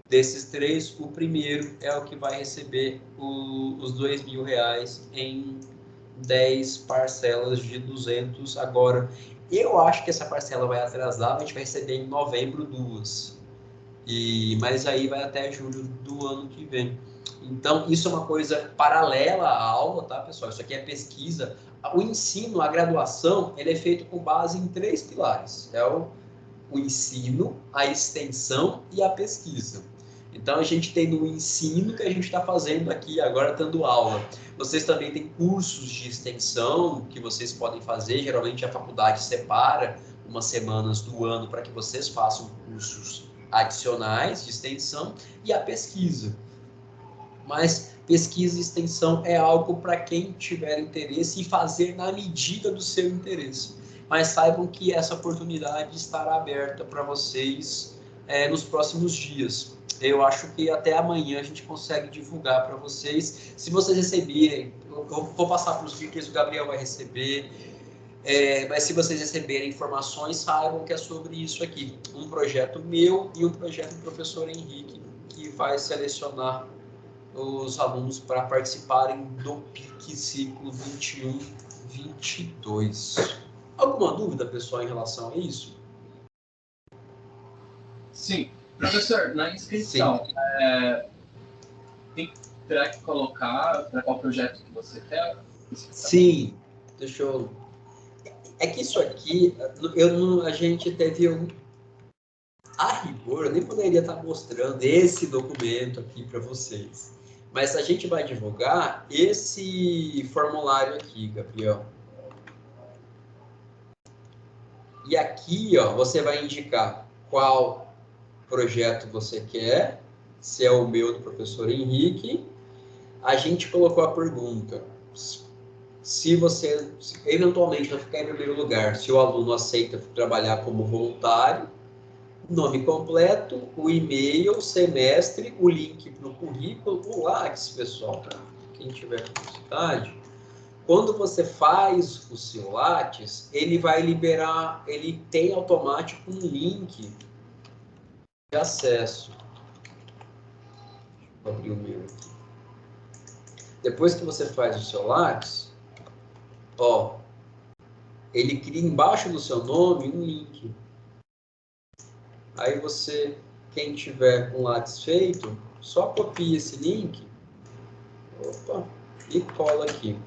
Desses 3, o primeiro é o que vai receber os R$2.000 em 10 parcelas de 200 agora. Eu acho que essa parcela vai atrasar, a gente vai receber em novembro 2. Mas aí vai até julho do ano que vem. Então, isso é uma coisa paralela à aula, tá, pessoal? Isso aqui é pesquisa. O ensino, a graduação, ele é feito com base em 3 pilares. É o ensino, a extensão e a pesquisa. Então, a gente tem no ensino que a gente está fazendo aqui, agora dando aula. Vocês também têm cursos de extensão que vocês podem fazer. Geralmente, a faculdade separa umas semanas do ano para que vocês façam cursos adicionais de extensão e a pesquisa. Mas pesquisa e extensão é algo para quem tiver interesse e fazer na medida do seu interesse. Mas saibam que essa oportunidade estará aberta para vocês nos próximos dias. Eu acho que até amanhã a gente consegue divulgar para vocês. Se vocês receberem, eu vou passar para os vídeos, o Gabriel vai receber. Mas se vocês receberem informações, saibam que é sobre isso aqui. Um projeto meu e um projeto do professor Henrique, que vai selecionar os alunos para participarem do PIC ciclo 21-22. Alguma dúvida, pessoal, em relação a isso? Sim. Professor, na inscrição, terá que colocar para qual projeto que você quer? Sim. Deixa eu... É que isso aqui, a gente teve a rigor, eu nem poderia estar mostrando esse documento aqui para vocês. Mas a gente vai divulgar esse formulário aqui, Gabriel. E aqui, ó, você vai indicar qual projeto você quer, se é o meu do professor Henrique. A gente colocou a pergunta: se você eventualmente vai ficar em primeiro lugar, se o aluno aceita trabalhar como voluntário, nome completo, o e-mail, semestre, o link para o currículo, o Lattes, pessoal, tá? Quem tiver curiosidade. Quando você faz o seu Lattes, ele vai liberar, ele tem automático um link de acesso. Vou abrir o meu aqui. Depois que você faz o seu Lattes, ó, ele cria embaixo do seu nome um link. Aí você, quem tiver com o Lattes feito, só copia esse link, opa, e cola aqui.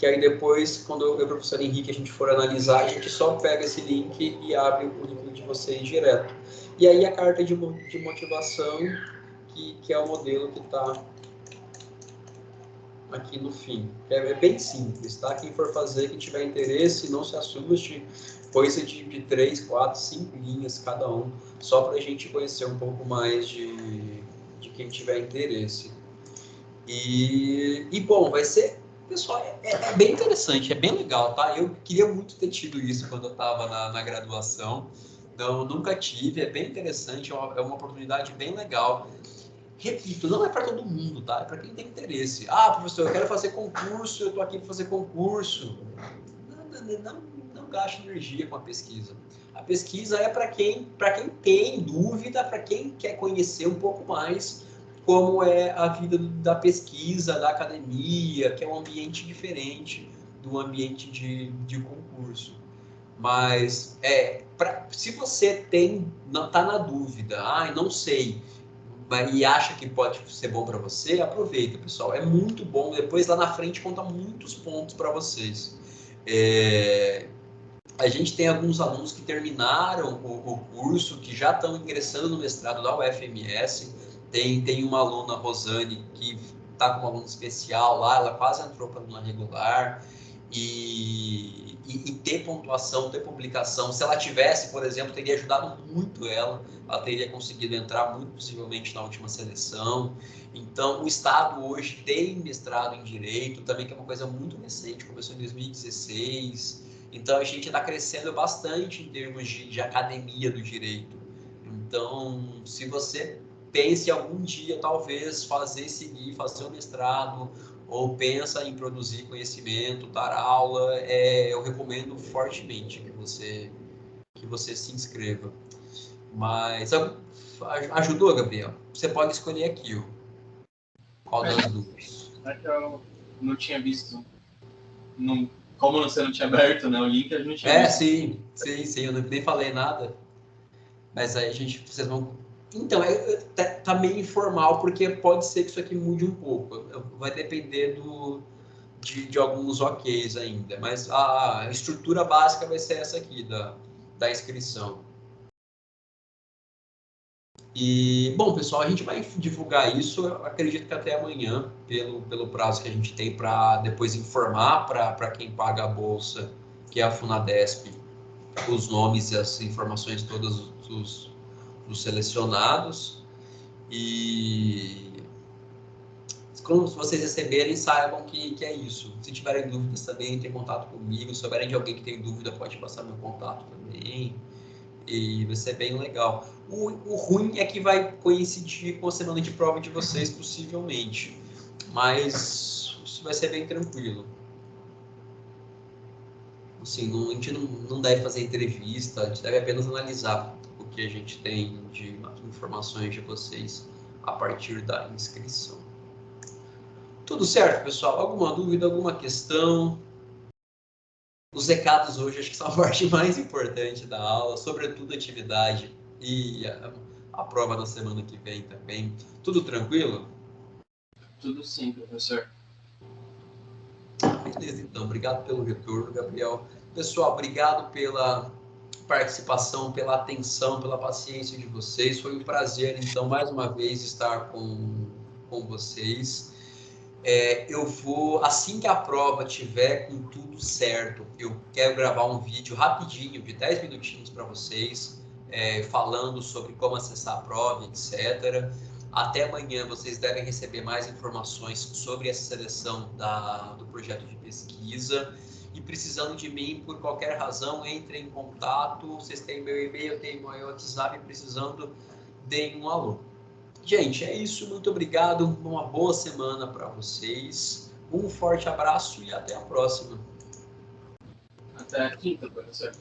que aí depois, quando eu e o professor Henrique a gente for analisar, a gente só pega esse link e abre o currículo de vocês direto. E aí a carta de motivação, que é o modelo que está aqui no fim. É bem simples, tá? Quem for fazer, quem tiver interesse, não se assuste, coisa de 3, 4, 5 linhas cada um, só para a gente conhecer um pouco mais de quem tiver interesse. E bom, vai ser, pessoal, é bem interessante, é bem legal, tá? Eu queria muito ter tido isso quando eu estava na graduação, então nunca tive, é bem interessante, é uma oportunidade bem legal. Repito, não é para todo mundo, tá? É para quem tem interesse. Ah, professor, eu quero fazer concurso, eu estou aqui para fazer concurso. Não gaste energia com a pesquisa. A pesquisa é para quem tem dúvida, para quem quer conhecer um pouco mais como é a vida da pesquisa, da academia, que é um ambiente diferente do ambiente de concurso. Mas se você está na dúvida, não sei, e acha que pode ser bom para você, aproveita, pessoal. É muito bom. Depois, lá na frente, conta muitos pontos para vocês. A gente tem alguns alunos que terminaram o curso, que já estão ingressando no mestrado da UFMS. Tem uma aluna, Rosane, que está com um aluno especial lá, ela quase entrou para uma regular. E ter pontuação, ter publicação, se ela tivesse, por exemplo, teria ajudado muito ela teria conseguido entrar muito possivelmente na última seleção. Então, o Estado hoje tem mestrado em Direito, também que é uma coisa muito recente, começou em 2016. Então, a gente está crescendo bastante em termos de academia do direito. Então, se você pensa em algum dia, talvez, fazer o mestrado, ou pensa em produzir conhecimento, dar aula, eu recomendo fortemente que você se inscreva. Mas ajudou, Gabriel? Você pode escolher aqui, qual das duas. É que eu não tinha visto, como você não tinha aberto, né, o link, eu não tinha visto. Sim, eu nem falei nada. Mas aí vocês vão... Então, tá meio informal, porque pode ser que isso aqui mude um pouco. Vai depender de alguns OKs ainda. Mas a estrutura básica vai ser essa aqui, da inscrição. E, bom, pessoal, a gente vai divulgar isso, eu acredito que até amanhã, pelo prazo que a gente tem para depois informar para quem paga a bolsa, que é a Funadesp, os nomes e as informações todas dos selecionados. E quando vocês receberem, saibam que é isso. Se tiverem dúvidas também, entrem em contato comigo. Se souberem de alguém que tem dúvida, pode passar meu contato também. E vai ser bem legal. O ruim é que vai coincidir com a semana de prova de vocês, possivelmente. Mas isso vai ser bem tranquilo. Assim, a gente não deve fazer entrevista, a gente deve apenas analisar o que a gente tem de informações de vocês a partir da inscrição. Tudo certo, pessoal? Alguma dúvida, alguma questão? Os recados hoje acho que são a parte mais importante da aula, sobretudo a atividade e a prova da semana que vem também. Tudo tranquilo? Tudo sim, professor. Beleza, então. Obrigado pelo retorno, Gabriel. Pessoal, obrigado pela participação, pela atenção, pela paciência de vocês. Foi um prazer, então, mais uma vez, estar com vocês. Eu vou, assim que a prova tiver com tudo certo, eu quero gravar um vídeo rapidinho, de 10 minutinhos para vocês, falando sobre como acessar a prova, etc. Até amanhã vocês devem receber mais informações sobre essa seleção do projeto de pesquisa. E precisando de mim, por qualquer razão, entrem em contato. Vocês têm meu e-mail, eu tenho meu WhatsApp, precisando, deem um alô. Gente, é isso. Muito obrigado. Uma boa semana para vocês. Um forte abraço e até a próxima. Até a quinta, professor.